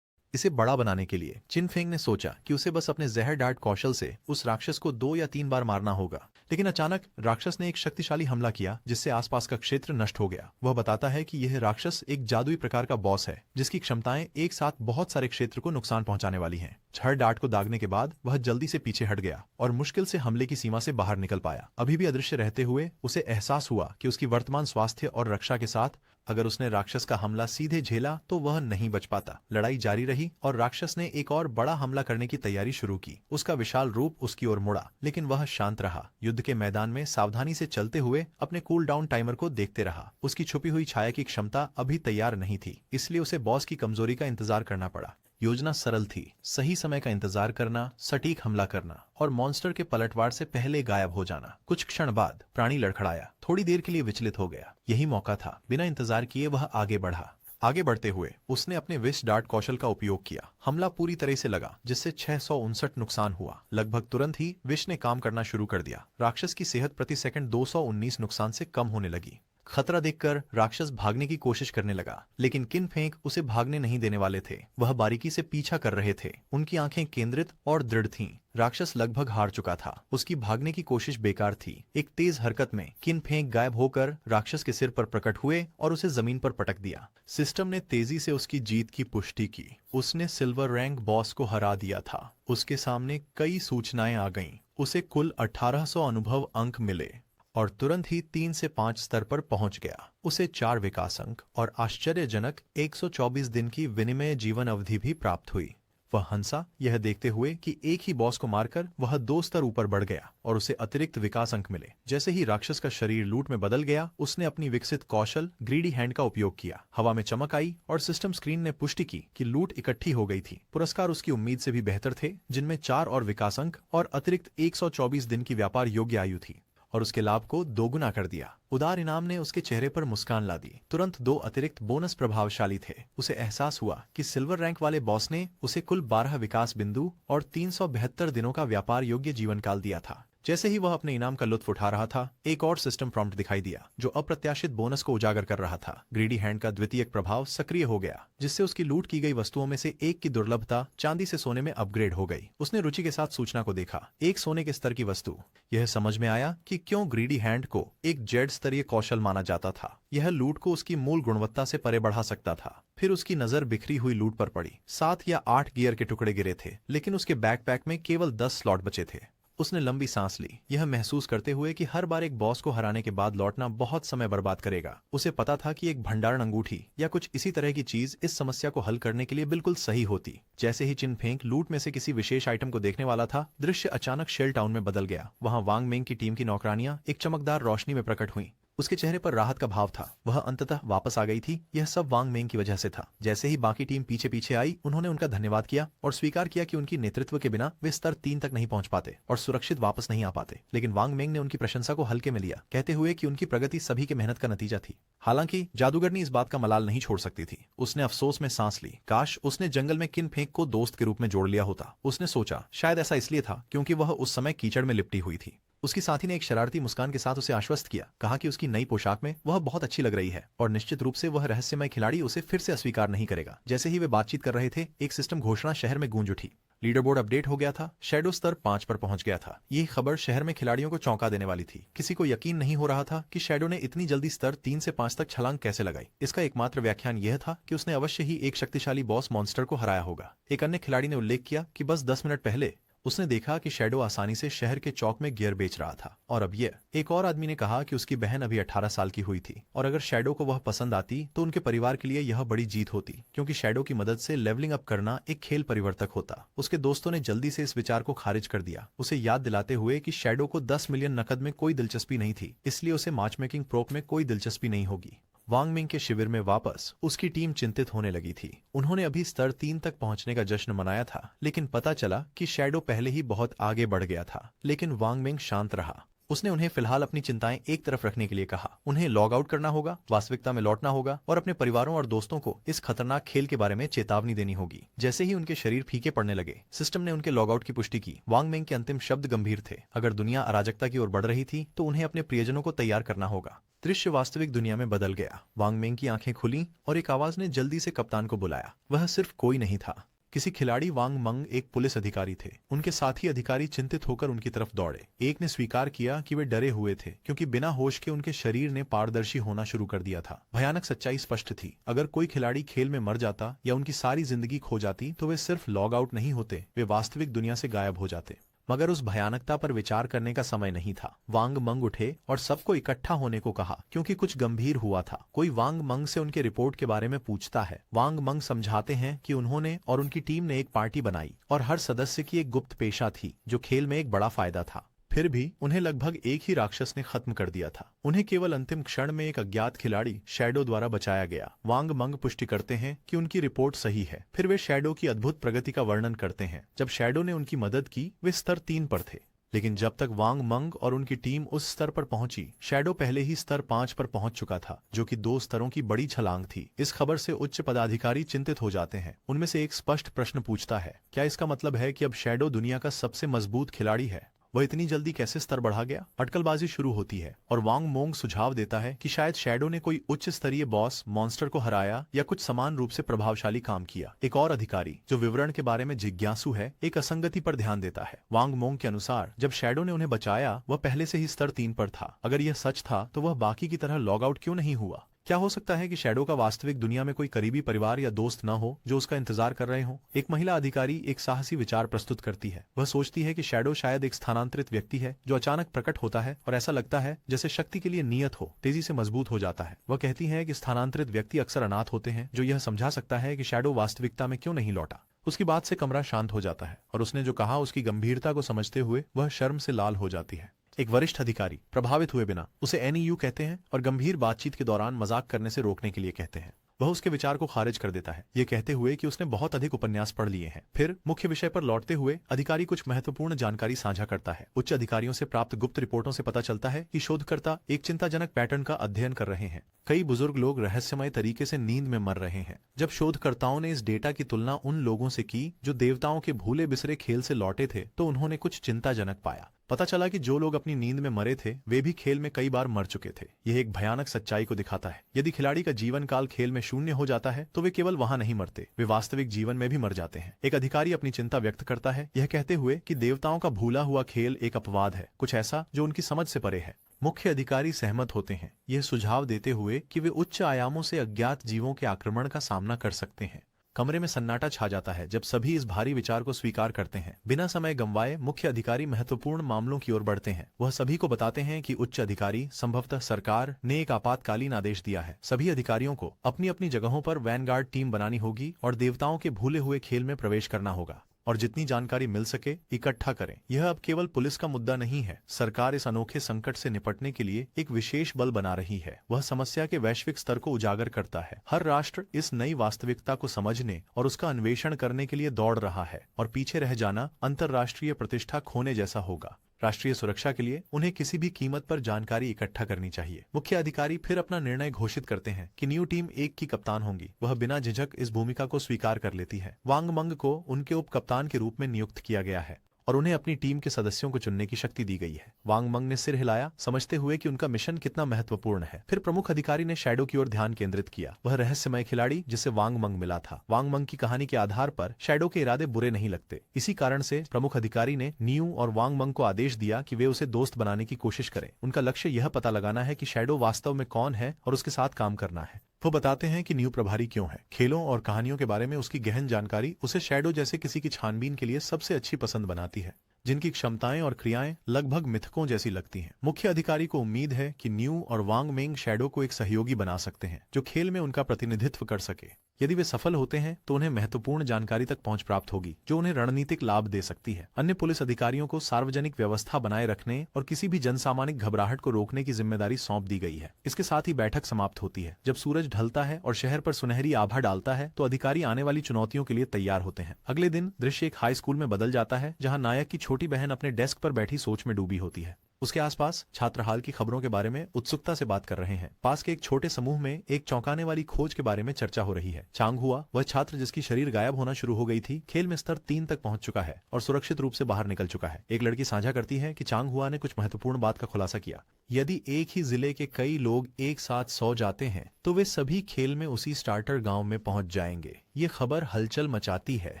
इसे बड़ा बनाने के लिए चिनफेंग ने सोचा कि उसे बस अपने जहर डार्ट कौशल से उस राक्षस को 2 या 3 बार मारना होगा। लेकिन अचानक राक्षस ने एक शक्तिशाली हमला किया जिससे आसपास का क्षेत्र नष्ट हो गया। वह बताता है कि यह राक्षस एक जादुई प्रकार का बॉस है जिसकी क्षमताएं एक साथ बहुत सारे क्षेत्र को नुकसान पहुंचाने वाली हैं। जहर डार्ट को दागने के बाद वह जल्दी से पीछे हट गया और मुश्किल से हमले की सीमा से बाहर निकल पाया। अभी भी अदृश्य रहते हुए उसे एहसास हुआ कि उसकी वर्तमान स्वास्थ्य और रक्षा के साथ अगर उसने राक्षस का हमला सीधे झेला तो वह नहीं बच पाता। लड़ाई जारी रही और राक्षस ने एक और बड़ा हमला करने की तैयारी शुरू की। उसका विशाल रूप उसकी ओर मुड़ा, लेकिन वह शांत रहा। युद्ध के मैदान में सावधानी से चलते हुए अपने कूल डाउन टाइमर को देखते रहा। उसकी छुपी हुई छाया की क्षमता अभी तैयार नहीं थी, इसलिए उसे बॉस की कमजोरी का इंतजार करना पड़ा। योजना सरल थी, सही समय का इंतजार करना, सटीक हमला करना और मॉन्स्टर के पलटवार से पहले गायब हो जाना। कुछ क्षण बाद प्राणी लड़खड़ाया, थोड़ी देर के लिए विचलित हो गया। यही मौका था। बिना इंतजार किए वह आगे बढ़ा। आगे बढ़ते हुए उसने अपने विश डार्ट कौशल का उपयोग किया। हमला पूरी तरह से लगा जिससे 659 नुकसान हुआ। लगभग तुरंत ही विश ने काम करना शुरू कर दिया। राक्षस की सेहत प्रति सेकंड 219 नुकसान से कम होने लगी। खतरा देखकर राक्षस भागने की कोशिश करने लगा, लेकिन किन फेंक उसे भागने नहीं देने वाले थे। वह बारीकी से पीछा कर रहे थे। उनकी आंखें केंद्रित और दृढ़ थीं। राक्षस लगभग हार चुका था। उसकी भागने की कोशिश बेकार थी। एक तेज हरकत में किन फेंक गायब होकर राक्षस के सिर पर प्रकट हुए और उसे जमीन पर पटक दिया। सिस्टम ने तेजी से उसकी जीत की पुष्टि की। उसने सिल्वर रैंक बॉस को हरा दिया था। उसके सामने कई सूचनाएं आ गईं। उसे कुल 1800 अनुभव अंक मिले और तुरंत ही 3 से 5 स्तर पर पहुंच गया। उसे 4 विकास अंक और आश्चर्यजनक 124 दिन की विनिमय जीवन अवधि भी प्राप्त हुई। वह हंसा, यह देखते हुए कि एक ही बॉस को मारकर वह 2 स्तर ऊपर बढ़ गया और उसे अतिरिक्त विकास अंक मिले। जैसे ही राक्षस का शरीर लूट में बदल गया, उसने अपनी विकसित कौशल ग्रीडी हैंड का उपयोग किया। हवा में चमक आई और सिस्टम स्क्रीन ने पुष्टि की कि लूट इकट्ठी हो गई थी। पुरस्कार उसकी उम्मीद से भी बेहतर थे, जिनमें 4 और विकास अंक और अतिरिक्त 124 दिन की व्यापार योग्य आयु थी और उसके लाभ को दोगुना कर दिया। उदार इनाम ने उसके चेहरे पर मुस्कान ला दी। तुरंत 2 अतिरिक्त बोनस प्रभावशाली थे। उसे एहसास हुआ कि सिल्वर रैंक वाले बॉस ने उसे कुल 12 विकास बिंदु और 372 दिनों का व्यापार योग्य जीवन काल दिया था। जैसे ही वह अपने इनाम का लुत्फ उठा रहा था, एक और सिस्टम प्रॉम्प्ट दिखाई दिया जो अप्रत्याशित बोनस को उजागर कर रहा था। ग्रीडी हैंड का द्वितीयक प्रभाव सक्रिय हो गया, जिससे उसकी लूट की गई वस्तुओं में से एक की दुर्लभता चांदी से सोने में अपग्रेड हो गई। उसने रुचि के साथ सूचना को देखा, एक सोने के स्तर की वस्तु। यह समझ में आया कि क्यों ग्रीडी हैंड को एक जेड स्तरीय कौशल माना जाता था। यह लूट को उसकी मूल गुणवत्ता से परे बढ़ा सकता था। फिर उसकी नजर बिखरी हुई लूट पर पड़ी। 7 या 8 गियर के टुकड़े गिरे थे, लेकिन उसके बैकपैक में केवल 10 स्लॉट बचे थे। उसने लंबी सांस ली, यह महसूस करते हुए कि हर बार एक बॉस को हराने के बाद लौटना बहुत समय बर्बाद करेगा। उसे पता था कि एक भंडारण अंगूठी या कुछ इसी तरह की चीज इस समस्या को हल करने के लिए बिल्कुल सही होती। जैसे ही चिन फेंक लूट में से किसी विशेष आइटम को देखने वाला था, दृश्य अचानक शेल टाउन में बदल गया। वहां वांग मेंग की टीम की नौकरानियां एक चमकदार रोशनी में प्रकट हुई। उसके चेहरे पर राहत का भाव था। वह अंततः वापस आ गई थी। यह सब वांग मेंग की वजह से था। जैसे ही बाकी टीम पीछे पीछे आई, उन्होंने उनका धन्यवाद किया और स्वीकार किया कि उनकी नेतृत्व के बिना वे स्तर 3 तक नहीं पहुंच पाते और सुरक्षित वापस नहीं आ पाते। लेकिन वांग मेंग ने उनकी प्रशंसा को हल्के में लिया, कहते हुए कि उनकी प्रगति सभी के मेहनत का नतीजा थी। हालांकि जादूगरनी इस बात का मलाल नहीं छोड़ सकती थी। उसने अफसोस में सांस ली। काश उसने जंगल में किन फेंक को दोस्त के रूप में जोड़ लिया होता। उसने सोचा, शायद ऐसा इसलिए था क्योंकि वह उस समय कीचड़ में लिपटी हुई थी। उसकी साथी ने एक शरारती मुस्कान के साथ उसे आश्वस्त किया, कहा कि उसकी नई पोशाक में वह बहुत अच्छी लग रही है और निश्चित रूप से वह रहस्यमय खिलाड़ी उसे फिर से अस्वीकार नहीं करेगा। जैसे ही वे बातचीत कर रहे थे, एक सिस्टम घोषणा शहर में गूंज उठी। लीडर बोर्ड अपडेट हो गया था। शैडो स्तर 5 पर पहुंच गया था। यह खबर शहर में खिलाड़ियों को चौंका देने वाली थी। किसी को यकीन नहीं हो रहा था कि शैडो ने इतनी जल्दी स्तर 3 से 5 तक छलांग कैसे लगाई। इसका एकमात्र व्याख्यान यह था कि उसने अवश्य ही एक शक्तिशाली बॉस मॉन्स्टर को हराया होगा। एक अन्य खिलाड़ी ने उल्लेख किया कि बस 10 मिनट पहले उसने देखा कि शैडो आसानी से शहर के चौक में गियर बेच रहा था। और अब यह एक और आदमी ने कहा कि उसकी बहन अभी 18 साल की हुई थी और अगर शैडो को वह पसंद आती तो उनके परिवार के लिए यह बड़ी जीत होती, क्योंकि शैडो की मदद से लेवलिंग अप करना एक खेल परिवर्तक होता। उसके दोस्तों ने जल्दी से इस विचार को खारिज कर दिया, उसे याद दिलाते हुए कि शैडो को 10 मिलियन नकद में कोई दिलचस्पी नहीं थी, इसलिए उसे मैच मेकिंग प्रोक में कोई दिलचस्पी नहीं होगी। वांग मिंग के शिविर में वापस उसकी टीम चिंतित होने लगी थी। उन्होंने अभी स्तर 3 तक पहुंचने का जश्न मनाया था, लेकिन पता चला कि शैडो पहले ही बहुत आगे बढ़ गया था। लेकिन वांग मिंग शांत रहा। उसने उन्हें फिलहाल अपनी चिंताएं एक तरफ रखने के लिए कहा। उन्हें लॉग आउट करना होगा, वास्तविकता में लौटना होगा और अपने परिवारों और दोस्तों को इस खतरनाक खेल के बारे में चेतावनी देनी होगी। जैसे ही उनके शरीर फीके पड़ने लगे, सिस्टम ने उनके लॉग आउट की पुष्टि की। वांग मेंग के अंतिम शब्द गंभीर थे। अगर दुनिया अराजकता की ओर बढ़ रही थी तो उन्हें अपने प्रियजनों को तैयार करना होगा। दृश्य वास्तविक दुनिया में बदल गया। वांग मेंग की आंखें खुली और एक आवाज ने जल्दी से कप्तान को बुलाया। वह सिर्फ कोई नहीं था, किसी खिलाड़ी। वांग मंग एक पुलिस अधिकारी थे। उनके साथी अधिकारी चिंतित होकर उनकी तरफ दौड़े। एक ने स्वीकार किया कि वे डरे हुए थे क्योंकि बिना होश के उनके शरीर ने पारदर्शी होना शुरू कर दिया था। भयानक सच्चाई स्पष्ट थी। अगर कोई खिलाड़ी खेल में मर जाता या उनकी सारी जिंदगी खो जाती तो वे सिर्फ लॉग आउट नहीं होते, वे वास्तविक दुनिया से गायब हो जाते। मगर उस भयानकता पर विचार करने का समय नहीं था। वांग मंग उठे और सबको इकट्ठा होने को कहा क्योंकि कुछ गंभीर हुआ था। कोई वांग मंग से उनके रिपोर्ट के बारे में पूछता है। वांग मंग समझाते हैं कि उन्होंने और उनकी टीम ने एक पार्टी बनाई और हर सदस्य की एक गुप्त पेशा थी जो खेल में एक बड़ा फायदा था। फिर भी उन्हें लगभग एक ही राक्षस ने खत्म कर दिया था। उन्हें केवल अंतिम क्षण में एक अज्ञात खिलाड़ी शैडो द्वारा बचाया गया। वांग मंग पुष्टि करते हैं कि उनकी रिपोर्ट सही है। फिर वे शैडो की अद्भुत प्रगति का वर्णन करते हैं। जब शैडो ने उनकी मदद की वे स्तर 3 पर थे, लेकिन जब तक वांग मंग और उनकी टीम उस स्तर पर पहुंची, शैडो पहले ही स्तर 5 पर पहुंच चुका था, जो कि 2 स्तरों की बड़ी छलांग थी। इस खबर से उच्च पदाधिकारी चिंतित हो जाते हैं। उनमें से एक स्पष्ट प्रश्न पूछता है, क्या इसका मतलब है कि अब शैडो दुनिया का सबसे मजबूत खिलाड़ी है? वह इतनी जल्दी कैसे स्तर बढ़ा गया? अटकलबाजी शुरू होती है और वांग मोंग सुझाव देता है कि शायद शैडो ने कोई उच्च स्तरीय बॉस मॉन्स्टर को हराया या कुछ समान रूप से प्रभावशाली काम किया। एक और अधिकारी जो विवरण के बारे में जिज्ञासु है, एक असंगति पर ध्यान देता है। वांग मोंग के अनुसार जब शैडो ने उन्हें बचाया वह पहले से ही स्तर 3 पर था। अगर यह सच था तो वह बाकी की तरह लॉग आउट क्यों नहीं हुआ? क्या हो सकता है कि शैडो का वास्तविक दुनिया में कोई करीबी परिवार या दोस्त न हो जो उसका इंतजार कर रहे हो? एक महिला अधिकारी एक साहसी विचार प्रस्तुत करती है। वह सोचती है कि शैडो शायद एक स्थानांतरित व्यक्ति है जो अचानक प्रकट होता है और ऐसा लगता है जैसे शक्ति के लिए नियत हो, तेजी से मजबूत हो जाता है। वह कहती है कि स्थानांतरित व्यक्ति अक्सर अनाथ होते हैं, जो यह समझा सकता है कि शैडो वास्तविकता में क्यों नहीं लौटा। उसकी बात से कमरा शांत हो जाता है और उसने जो कहा उसकी गंभीरता को समझते हुए वह शर्म से लाल हो जाती है। एक वरिष्ठ अधिकारी प्रभावित हुए बिना उसे एनईयू कहते हैं और गंभीर बातचीत के दौरान मजाक करने से रोकने के लिए कहते हैं। वह उसके विचार को खारिज कर देता है, ये कहते हुए कि उसने बहुत अधिक उपन्यास पढ़ लिए हैं। फिर मुख्य विषय पर लौटते हुए अधिकारी कुछ महत्वपूर्ण जानकारी साझा करता है। उच्च अधिकारियों से प्राप्त गुप्त रिपोर्टों से पता चलता है कि शोधकर्ता एक चिंताजनक पैटर्न का अध्ययन कर रहे हैं। कई बुजुर्ग लोग रहस्यमय तरीके से नींद में मर रहे हैं। जब शोधकर्ताओं ने इस डेटा की तुलना उन लोगों से की जो देवताओं के भूले बिसरे खेल से लौटे थे, तो उन्होंने कुछ चिंताजनक पाया। पता चला कि जो लोग अपनी नींद में मरे थे वे भी खेल में कई बार मर चुके थे। यह एक भयानक सच्चाई को दिखाता है। यदि खिलाड़ी का जीवन काल खेल में शून्य हो जाता है तो वे केवल वहां नहीं मरते, वे वास्तविक जीवन में भी मर जाते हैं। एक अधिकारी अपनी चिंता व्यक्त करता है, यह कहते हुए कि देवताओं का भूला हुआ खेल एक अपवाद है, कुछ ऐसा जो उनकी समझ से परे है। मुख्य अधिकारी सहमत होते हैं, यह सुझाव देते हुए कि वे उच्च आयामों से अज्ञात जीवों के आक्रमण का सामना कर सकते हैं। कमरे में सन्नाटा छा जाता है जब सभी इस भारी विचार को स्वीकार करते हैं। बिना समय गंवाए मुख्य अधिकारी महत्वपूर्ण मामलों की ओर बढ़ते हैं। वह सभी को बताते हैं कि उच्च अधिकारी, संभवतः सरकार, ने एक आपातकालीन आदेश दिया है। सभी अधिकारियों को अपनी अपनी जगहों पर वैनगार्ड टीम बनानी होगी और देवताओं के भूले हुए खेल में प्रवेश करना होगा और जितनी जानकारी मिल सके इकट्ठा करें। यह अब केवल पुलिस का मुद्दा नहीं है। सरकार इस अनोखे संकट से निपटने के लिए एक विशेष बल बना रही है। वह समस्या के वैश्विक स्तर को उजागर करता है। हर राष्ट्र इस नई वास्तविकता को समझने और उसका अन्वेषण करने के लिए दौड़ रहा है और पीछे रह जाना अंतर्राष्ट्रीय प्रतिष्ठा खोने जैसा होगा। राष्ट्रीय सुरक्षा के लिए उन्हें किसी भी कीमत पर जानकारी इकट्ठा करनी चाहिए। मुख्य अधिकारी फिर अपना निर्णय घोषित करते हैं कि न्यू टीम 1 की कप्तान होंगी। वह बिना झिझक इस भूमिका को स्वीकार कर लेती है। वांग मंग को उनके उप कप्तान के रूप में नियुक्त किया गया है और उन्हें अपनी टीम के सदस्यों को चुनने की शक्ति दी गई है। वांग मंग ने सिर हिलाया, समझते हुए कि उनका मिशन कितना महत्वपूर्ण है। फिर प्रमुख अधिकारी ने शैडो की ओर ध्यान केंद्रित किया, वह रहस्यमय खिलाड़ी जिसे वांग मंग मिला था। वांग मंग की कहानी के आधार पर शैडो के इरादे बुरे नहीं लगते। इसी कारण से प्रमुख अधिकारी ने न्यू और वांग मंग को आदेश दिया कि वे उसे दोस्त बनाने की कोशिश करें। उनका लक्ष्य यह पता लगाना है कि शैडो वास्तव में कौन है और उसके साथ काम करना है। वो बताते हैं कि न्यू प्रभारी क्यों है। खेलों और कहानियों के बारे में उसकी गहन जानकारी उसे शैडो जैसे किसी की छानबीन के लिए सबसे अच्छी पसंद बनाती है, जिनकी क्षमताएं और क्रियाएं लगभग मिथकों जैसी लगती हैं। मुख्य अधिकारी को उम्मीद है कि न्यू और वांग मेंग शैडो को एक सहयोगी बना सकते हैं जो खेल में उनका प्रतिनिधित्व कर सके। यदि वे सफल होते हैं तो उन्हें महत्वपूर्ण जानकारी तक पहुंच प्राप्त होगी जो उन्हें रणनीतिक लाभ दे सकती है। अन्य पुलिस अधिकारियों को सार्वजनिक व्यवस्था बनाए रखने और किसी भी जनसामान्य घबराहट को रोकने की जिम्मेदारी सौंप दी गई है। इसके साथ ही बैठक समाप्त होती है। जब सूरज ढलता है और शहर पर सुनहरी आभा डालता है तो अधिकारी आने वाली चुनौतियों के लिए तैयार होते हैं। अगले दिन दृश्य एक हाई स्कूल में बदल जाता है जहाँ नायक की छोटी बहन अपने डेस्क पर बैठी सोच में डूबी होती है। उसके आसपास छात्र हाल की खबरों के बारे में उत्सुकता से बात कर रहे हैं। पास के एक छोटे समूह में एक चौंकाने वाली खोज के बारे में चर्चा हो रही है। चांग हुआ, वह छात्र जिसकी शरीर गायब होना शुरू हो गई थी, खेल में स्तर 3 तक पहुंच चुका है और सुरक्षित रूप से बाहर निकल चुका है। एक लड़की साझा करती है कि चांग हुआ ने कुछ महत्वपूर्ण बात का खुलासा किया। यदि एक ही जिले के कई लोग एक साथ सो जाते हैं तो वे सभी खेल में उसी स्टार्टर गांव में पहुंच जाएंगे। ये खबर हलचल मचाती है।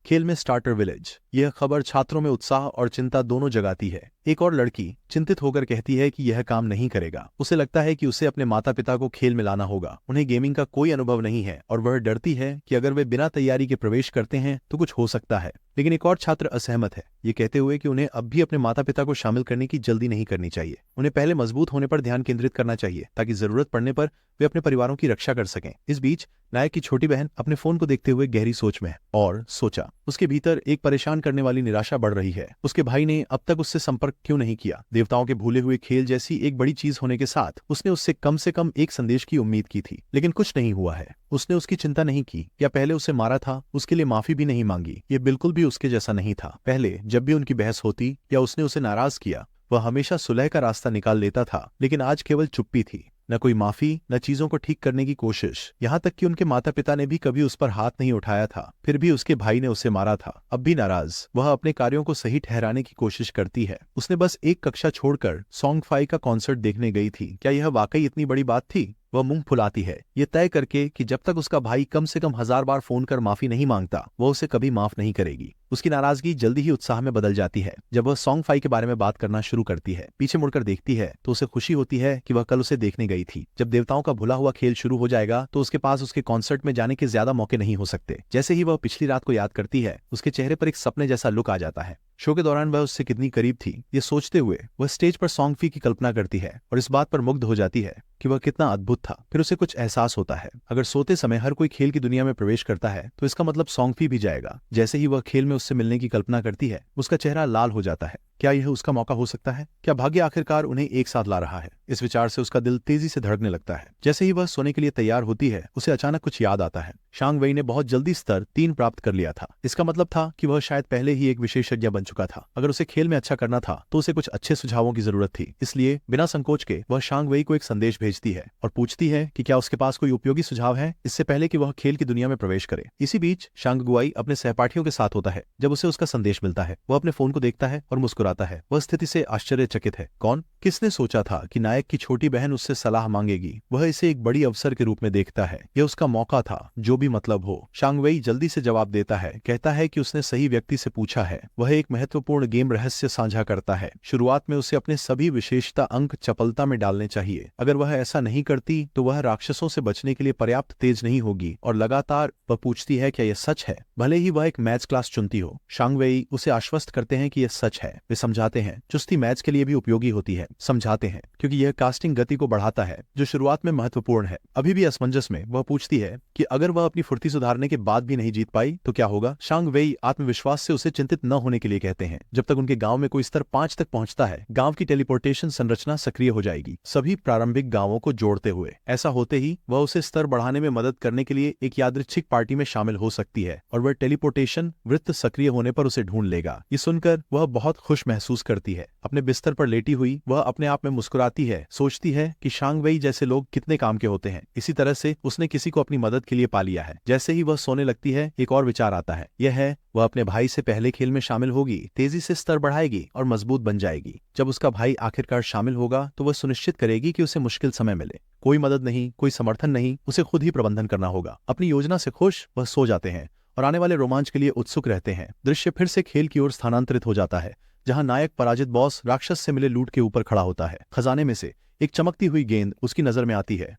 खेल में स्टार्टर विलेज। यह खबर छात्रों में उत्साह और चिंता दोनों जगाती है। एक और लड़की चिंतित होकर कहती है कि यह काम नहीं करेगा। उसे लगता है कि उसे अपने माता पिता को खेल में लाना होगा। उन्हें गेमिंग का कोई अनुभव नहीं है और वह डरती है कि अगर वे बिना तैयारी के प्रवेश करते हैं तो कुछ हो सकता है। लेकिन एक और छात्र असहमत है, ये कहते हुए कि उन्हें अब भी अपने माता पिता को शामिल करने की जल्दी नहीं करनी चाहिए। उन्हें पहले मजबूत होने पर ध्यान केंद्रित करना चाहिए ताकि जरूरत पड़ने पर वे अपने परिवारों की रक्षा कर सकें। इस बीच नायक की छोटी बहन अपने फोन को देखते हुए गहरी सोच में है और सोचा। उसके भीतर एक परेशान करने वाली निराशा बढ़ रही है। उसके भाई ने अब तक उससे संपर्क क्यों नहीं किया? देवताओं के भूले हुए खेल जैसी एक बड़ी चीज होने के साथ उसने उससे कम से कम एक संदेश की उम्मीद की थी, लेकिन कुछ नहीं हुआ है। उसने उसकी चिंता नहीं की या पहले उसे मारा था, उसके लिए माफी भी नहीं मांगी। ये बिल्कुल भी उसके जैसा नहीं था। पहले जब भी उनकी बहस होती या उसने उसे नाराज किया, वह हमेशा सुलह का रास्ता निकाल लेता था, लेकिन आज केवल चुप्पी थी। न कोई माफी, न चीजों को ठीक करने की कोशिश। यहाँ तक कि उनके माता पिता ने भी कभी उस पर हाथ नहीं उठाया था। फिर भी उसके भाई ने उसे मारा था। अब भी नाराज, वह अपने कार्यों को सही ठहराने की कोशिश करती है। उसने बस एक कक्षा छोड़कर सॉन्ग फाई का कॉन्सर्ट देखने गई थी। क्या यह वाकई इतनी बड़ी बात थी? वह मुंह फुलाती है, ये तय करके कि जब तक उसका भाई कम से कम 1000 बार फोन कर माफी नहीं मांगता, वह उसे कभी माफ नहीं करेगी। उसकी नाराजगी जल्दी ही उत्साह में बदल जाती है जब वह सॉन्ग फाई के बारे में बात करना शुरू करती है। पीछे मुड़कर देखती है तो उसे खुशी होती है कि वह कल उसे देखने गई थी। जब देवताओं का भुला हुआ खेल शुरू हो जाएगा तो उसके पास उसके कॉन्सर्ट में जाने के ज्यादा मौके नहीं हो सकते। जैसे ही वह पिछली रात को याद करती है, उसके चेहरे पर एक सपने जैसा लुक आ जाता है। शो के दौरान वह उससे कितनी करीब थी, ये सोचते हुए वह स्टेज पर सॉन्ग फी की कल्पना करती है और इस बात पर मुग्ध हो जाती है कि वह कितना अद्भुत था। फिर उसे कुछ एहसास होता है, अगर सोते समय हर कोई खेल की दुनिया में प्रवेश करता है तो इसका मतलब सॉन्ग फी भी जाएगा। जैसे ही वह खेल में उससे मिलने की कल्पना करती है, उसका चेहरा लाल हो जाता है। क्या यह उसका मौका हो सकता है? क्या भाग्य आखिरकार उन्हें एक साथ ला रहा है? इस विचार से उसका दिल तेजी से धड़कने लगता है। जैसे ही वह सोने के लिए तैयार होती है, उसे अचानक कुछ याद आता है। शांग वेई ने बहुत जल्दी स्तर 3 प्राप्त कर लिया था। इसका मतलब था कि वह शायद पहले ही एक विशेषज्ञ बन चुका था। अगर उसे खेल में अच्छा करना था तो उसे कुछ अच्छे सुझावों की जरूरत थी। इसलिए बिना संकोच के वह शांग वेई को एक संदेश भेजती है और पूछती है कि क्या उसके पास कोई उपयोगी सुझाव है, इससे पहले कि वह खेल की दुनिया में प्रवेश करे। इसी बीच शांग गुआई अपने सहपाठियों के साथ होता है। जब उसे उसका संदेश मिलता है, वह अपने फोन को देखता है और मुस्कुराता है। वह स्थिति से आश्चर्यचकित है। कौन? किसने सोचा था कि नायक की छोटी बहन उससे सलाह मांगेगी? वह इसे एक बड़ी अवसर के रूप में देखता है। यह उसका मौका था, जो भी मतलब हो। शांग वेई जल्दी से जवाब देता है, कहता है कि उसने सही व्यक्ति से पूछा है। वह एक महत्वपूर्ण गेम रहस्य साझा करता है। शुरुआत में उसे अपने सभी विशेषता अंक चपलता में डालने चाहिए। अगर वह ऐसा नहीं करती तो वह राक्षसों से बचने के लिए पर्याप्त तेज नहीं होगी। और लगातार वह पूछती है, क्या यह सच है? भले ही वह एक मैच क्लास चुनती हो। शांग वेई उसे आश्वस्त करते हैं कि यह सच है। वे समझाते हैं, चुस्ती मैच के लिए भी उपयोगी होती है। समझाते हैं क्योंकि यह कास्टिंग गति को बढ़ाता है, जो शुरुआत में महत्वपूर्ण है। अभी भी असमंजस में वह पूछती है कि अगर वह अपनी फुर्ती सुधारने के बाद भी नहीं जीत पाई तो क्या होगा? शांग वेई आत्मविश्वास से उसे चिंतित न होने के लिए कहते हैं। जब तक उनके गांव में कोई स्तर 5 तक पहुंचता है, गांव की टेलीपोर्टेशन संरचना सक्रिय हो जाएगी, सभी प्रारंभिक गांवों को जोड़ते हुए। ऐसा होते ही वह उसे स्तर बढ़ाने में मदद करने के लिए एक यादृच्छिक पार्टी में शामिल हो सकती है और वह टेलीपोर्टेशन वृत्त सक्रिय होने पर उसे ढूंढ लेगा। ये सुनकर वह बहुत खुश महसूस करती है। अपने बिस्तर पर लेटी हुई वह अपने आप में मुस्कुराती है, सोचती है कि शांग वेई जैसे लोग कितने काम के होते हैं। इसी तरह से उसने किसी को अपनी मदद के लिए पा लिया है। जैसे ही वह सोने लगती है, एक और विचार आता है। यह है, वह अपने भाई से पहले खेल में शामिल होगी, तेजी से स्तर बढ़ाएगी और मजबूत बन जाएगी। जब उसका भाई आखिरकार शामिल होगा तो वह सुनिश्चित करेगी कि उसे मुश्किल समय मिले। कोई मदद नहीं, कोई समर्थन नहीं, उसे खुद ही प्रबंधन करना होगा। अपनी योजना से खुश वह सो जाते हैं और आने वाले रोमांच के लिए उत्सुक रहते हैं। दृश्य फिर से खेल की ओर स्थानांतरित हो जाता है, जहां नायक पराजित बॉस राक्षस से मिले लूट के ऊपर खड़ा होता है। खजाने में से एक चमकती हुई गेंद उसकी नजर में आती है।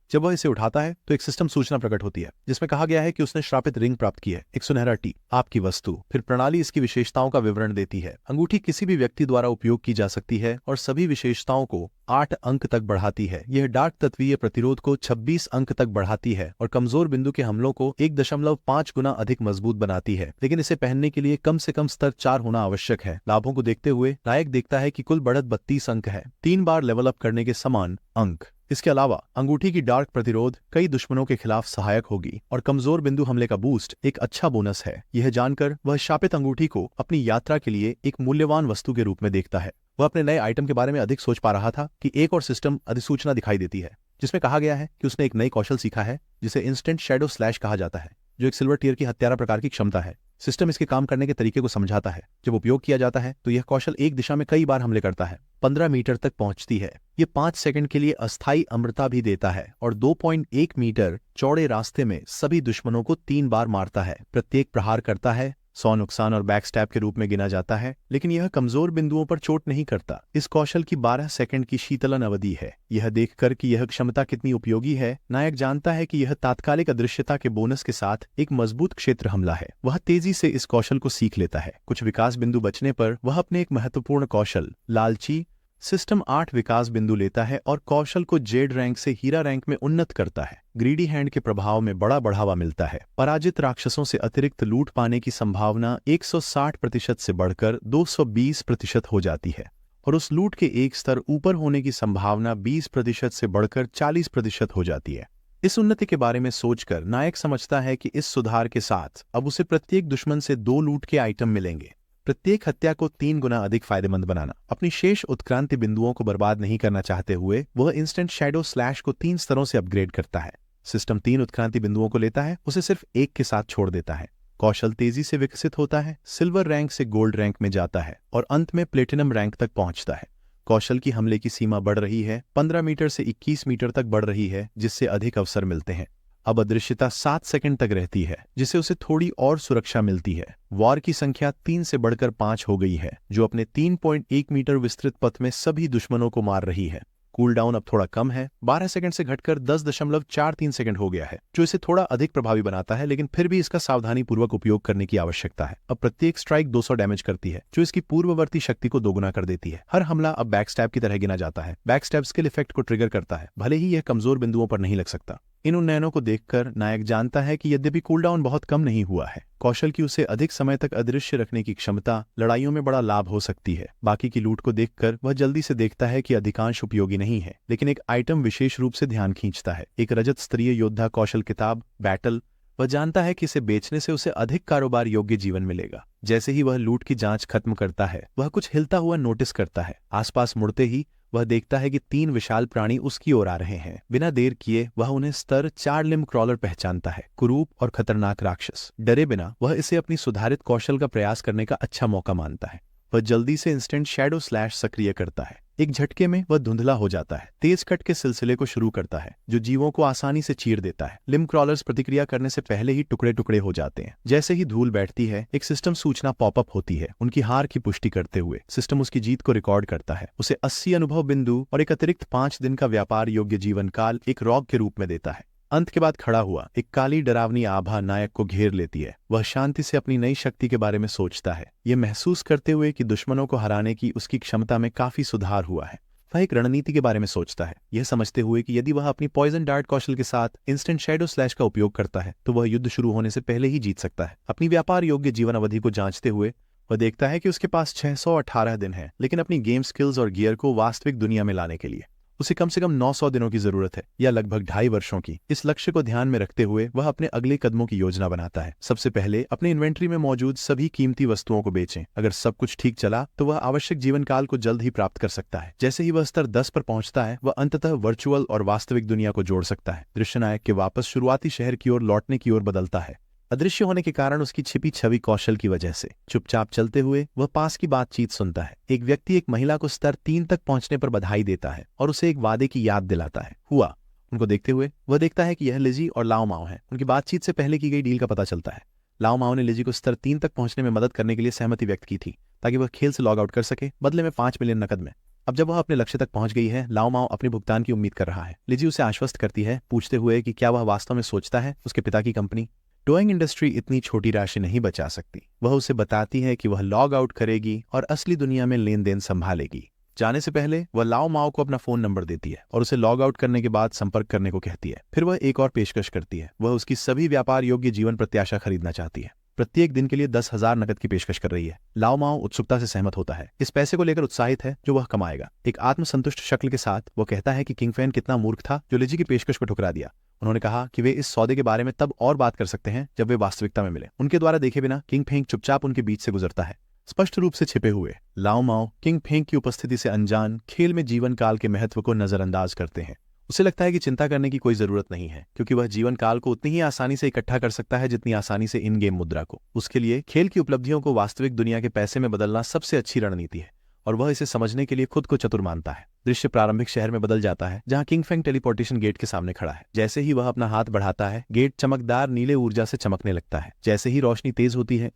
जब वह इसे उठाता है तो एक सिस्टम सूचना प्रकट होती है, जिसमें कहा गया है कि उसने श्रापित रिंग प्राप्त की है, एक सुनहरा टी, आपकी वस्तु। फिर प्रणाली इसकी विशेषताओं का विवरण देती है। अंगूठी किसी भी व्यक्ति द्वारा उपयोग की जा सकती है और सभी विशेषताओं को 8 अंक तक बढ़ाती है। यह डार्क तत्वीय प्रतिरोध को 26 अंक तक बढ़ाती है और कमजोर बिंदु के हमलों को 1.5 गुना अधिक मजबूत बनाती है। लेकिन इसे पहनने के लिए कम से कम स्तर 4 होना आवश्यक है। लाभों को देखते हुए नायक देखता है कि कुल बढ़त 32 अंक है, 3 बार लेवल अप करने के समान अंक। इसके अलावा अंगूठी की डार्क प्रतिरोध कई दुश्मनों के खिलाफ सहायक होगी और कमजोर बिंदु हमले का बूस्ट एक अच्छा बोनस है। यह जानकर वह शापित अंगूठी को अपनी यात्रा के लिए एक मूल्यवान वस्तु के रूप में देखता है। वह अपने नए आइटम के बारे में अधिक सोच पा रहा था कि एक और सिस्टम अधिसूचना दिखाई देती है जिसमें कहा गया है कि उसने एक नई कौशल सीखा है जिसे इंस्टेंट शैडो स्लैश कहा जाता है, जो एक सिल्वर टियर की हत्यारा प्रकार की क्षमता है। सिस्टम इसके काम करने के तरीके को समझाता है। जब उपयोग किया जाता है तो यह कौशल एक दिशा में कई बार हमले करता है, 15 मीटर तक पहुंचती है। ये 5 सेकंड के लिए अस्थायी अमरता भी देता है और 2.1 मीटर चौड़े रास्ते में सभी दुश्मनों को 3 बार मारता है। प्रत्येक प्रहार करता है 100 नुकसान और बैकस्टैब के रूप में गिना जाता है, लेकिन यह कमजोर बिंदुओं पर चोट नहीं करता। इस कौशल की 12 सेकंड की शीतलन अवधि है। यह देखकर कि यह क्षमता कितनी उपयोगी है, नायक जानता है कि यह तात्कालिक अदृश्यता के बोनस के साथ एक मजबूत क्षेत्र हमला है। वह तेजी से इस कौशल को सीख लेता है। कुछ विकास बिंदु बचने पर वह अपने एक महत्वपूर्ण कौशल लालची सिस्टम 8 विकास बिंदु लेता है और कौशल को जेड रैंक से हीरा रैंक में उन्नत करता है। ग्रीडी हैंड के प्रभाव में बड़ा बढ़ावा मिलता है। पराजित राक्षसों से अतिरिक्त लूट पाने की संभावना 160% से बढ़कर 220% हो जाती है और उस लूट के एक स्तर ऊपर होने की संभावना 20% से बढ़कर 40% हो जाती है। इस उन्नति के बारे में सोचकर नायक समझता है कि इस सुधार के साथ अब उसे प्रत्येक दुश्मन से 2 लूट के आइटम मिलेंगे। प्रत्येक हत्या को 3 गुना अधिक फायदेमंद बनाना। अपनी शेष उत्क्रांति बिंदुओं को बर्बाद नहीं करना चाहते हुए वह इंस्टेंट शैडो स्लैश को 3 स्तरों से अपग्रेड करता है। सिस्टम 3 उत्क्रांति बिंदुओं को लेता है, उसे सिर्फ एक के साथ छोड़ देता है। कौशल तेजी से विकसित होता है, सिल्वर रैंक से गोल्ड रैंक में जाता है और अंत में प्लेटिनम रैंक तक पहुंचता है। कौशल की हमले की सीमा बढ़ रही है, 15 मीटर से 21 मीटर तक बढ़ रही है, जिससे अधिक अवसर मिलते हैं। अब अदृश्यता 7 सेकंड तक रहती है, जिससे उसे थोड़ी और सुरक्षा मिलती है। वॉर की संख्या 3 से बढ़कर 5 हो गई है, जो अपने 3.1 मीटर विस्तृत पथ में सभी दुश्मनों को मार रही है। कूल डाउन अब थोड़ा कम है, 12 सेकंड से घटकर 10.43 सेकंड हो गया है, जो इसे थोड़ा अधिक प्रभावी बनाता है, लेकिन फिर भी इसका सावधानीपूर्वक उपयोग करने की आवश्यकता है। अब प्रत्येक स्ट्राइक 200 डैमेज करती है, जो इसकी पूर्ववर्ती शक्ति को दोगुना कर देती है। हर हमला अब बैकस्टैब की तरह गिना जाता है। बैकस्टैब स्किल इफेक्ट को ट्रिगर करता है, भले ही यह कमजोर बिंदुओं पर नहीं लग सकता। इन उन्नयनों को देखकर नायक जानता है कि यद्यपि कूलडाउन बहुत कम नहीं हुआ है, कौशल की उसे अधिक समय तक अदृश्य रखने की क्षमता लड़ाइयों में बड़ा लाभ हो सकती है। बाकी की लूट को देखकर वह जल्दी से देखता है कि अधिकांश उपयोगी नहीं है, लेकिन एक आइटम विशेष रूप से ध्यान खींचता है। एक रजत स्तरीय योद्धा कौशल किताब बैटल। वह जानता है कि इसे बेचने से उसे अधिक कारोबार योग्य जीवन मिलेगा। जैसे ही वह लूट की जांच खत्म करता है, वह कुछ हिलता हुआ नोटिस करता है। आसपास मुड़ते ही वह देखता है कि 3 विशाल प्राणी उसकी ओर आ रहे हैं। बिना देर किए वह उन्हें स्तर 4 लिम्ब क्रॉलर पहचानता है, कुरूप और खतरनाक राक्षस। डरे बिना वह इसे अपनी सुधारित कौशल का प्रयास करने का अच्छा मौका मानता है। वह जल्दी से इंस्टेंट शैडो स्लैश सक्रिय करता है। एक झटके में वह धुंधला हो जाता है, तेज कट के सिलसिले को शुरू करता है, जो जीवों को आसानी से चीर देता है। लिम्ब क्रॉलर्स प्रतिक्रिया करने से पहले ही टुकड़े टुकड़े हो जाते हैं। जैसे ही धूल बैठती है, एक सिस्टम सूचना पॉपअप होती है, उनकी हार की पुष्टि करते हुए। सिस्टम उसकी जीत को रिकॉर्ड करता है, उसे 80 अनुभव बिंदु और एक अतिरिक्त 5 दिन का व्यापार योग्य जीवन काल एक रॉग के रूप में देता है। अंत के बाद खड़ा हुआ एक काली डरावनी आभा नायक को घेर लेती है। वह शांति से अपनी नई शक्ति के बारे में सोचता है, ये महसूस करते हुए कि दुश्मनों को हराने की उसकी क्षमता में काफी सुधार हुआ है। वह एक रणनीति के बारे में सोचता है, यह समझते हुए कि यदि वह अपनी पॉइजन डार्ट कौशल के साथ इंस्टेंट शैडो स्लैश का उपयोग करता है तो वह युद्ध शुरू होने से पहले ही जीत सकता है। अपनी व्यापार योग्य जीवन अवधि को जांचते हुए वह देखता है कि उसके पास 618 दिन है, लेकिन अपनी गेम स्किल्स और गियर को वास्तविक दुनिया में लाने के लिए उसे कम से कम 900 दिनों की जरूरत है, या लगभग 2.5 वर्षों की। इस लक्ष्य को ध्यान में रखते हुए वह अपने अगले कदमों की योजना बनाता है। सबसे पहले अपने इन्वेंट्री में मौजूद सभी कीमती वस्तुओं को बेचें। अगर सब कुछ ठीक चला तो वह आवश्यक जीवन काल को जल्द ही प्राप्त कर सकता है। जैसे ही वह स्तर 10 पर पहुंचता है, वह अंततः वर्चुअल और वास्तविक दुनिया को जोड़ सकता है। दृश्य नायक के वापस शुरुआती शहर की ओर लौटने की ओर बदलता है। अदृश्य होने के कारण उसकी छिपी छवि कौशल की वजह से चुपचाप चलते हुए वह पास की बातचीत सुनता है। एक व्यक्ति एक महिला को स्तर 3 तक पहुंचने पर बधाई देता है और उसे एक वादे की याद दिलाता है। हुआ उनको देखते हुए वह देखता है कि यह लिजी और लाओ माओ है। उनकी बातचीत से पहले की गई डील का पता चलता है। लाओ माओ ने लिजी को स्तर 3 तक पहुंचने में मदद करने के लिए सहमति व्यक्त की थी, ताकि वह खेल से लॉग आउट कर सके, बदले में 5 मिलियन नकद में। अब जब वह अपने लक्ष्य तक पहुंच गई है, लाओ माओ अपने भुगतान की उम्मीद कर रहा है। लिजी उसे आश्वस्त करती है, पूछते हुए कि क्या वह वास्तव में सोचता है उसके पिता की कंपनी टोइंग इंडस्ट्री इतनी छोटी राशि नहीं बचा सकती। वह उसे बताती है कि वह लॉग आउट करेगी और असली दुनिया में लेन देन संभालेगी। जाने से पहले वह लाओ माओ को अपना फोन नंबर देती है और उसे लॉग आउट करने के बाद संपर्क करने को कहती है। फिर वह एक और पेशकश करती है। वह उसकी सभी व्यापार योग्य जीवन प्रत्याशा खरीदना चाहती है। प्रत्येक दिन के लिए 10,000 नकद की पेशकश कर रही है। लाओ माओ उत्सुकता से सहमत होता है, इस पैसे को लेकर उत्साहित है जो वह कमाएगा। एक आत्मसंतुष्ट शक्ल के साथ वह कहता है कि किंगफैन कितना मूर्ख था जो लिजी की पेशकश को ठुकरा दिया। उन्होंने कहा कि वे इस सौदे के बारे में तब और बात कर सकते हैं जब वे वास्तविकता में मिले। उनके द्वारा देखे बिना किंग फेंग चुपचाप उनके बीच से गुजरता है। स्पष्ट रूप से छिपे हुए लाओ माओ किंग फेंग की उपस्थिति से अनजान खेल में जीवन काल के महत्व को नजरअंदाज करते हैं। उसे लगता है कि चिंता करने की कोई जरूरत नहीं है, क्योंकि वह जीवन काल को उतनी ही आसानी से इकट्ठा कर सकता है जितनी आसानी से इन गेम मुद्रा को। उसके लिए खेल की उपलब्धियों को वास्तविक दुनिया के पैसे में बदलना सबसे अच्छी रणनीति है, और वह इसे समझने के लिए खुद को चतुर मानता है। दृश्य प्रारंभिक शहर में बदल जाता है, जहां किंग फेंग टेलीपोर्टेशन गेट के सामने खड़ा है। जैसे ही वह अपना हाथ बढ़ाता है, गेट चमकदार नीले ऊर्जा से चमकने लगता है। जैसे ही रोशनी तेज होती है,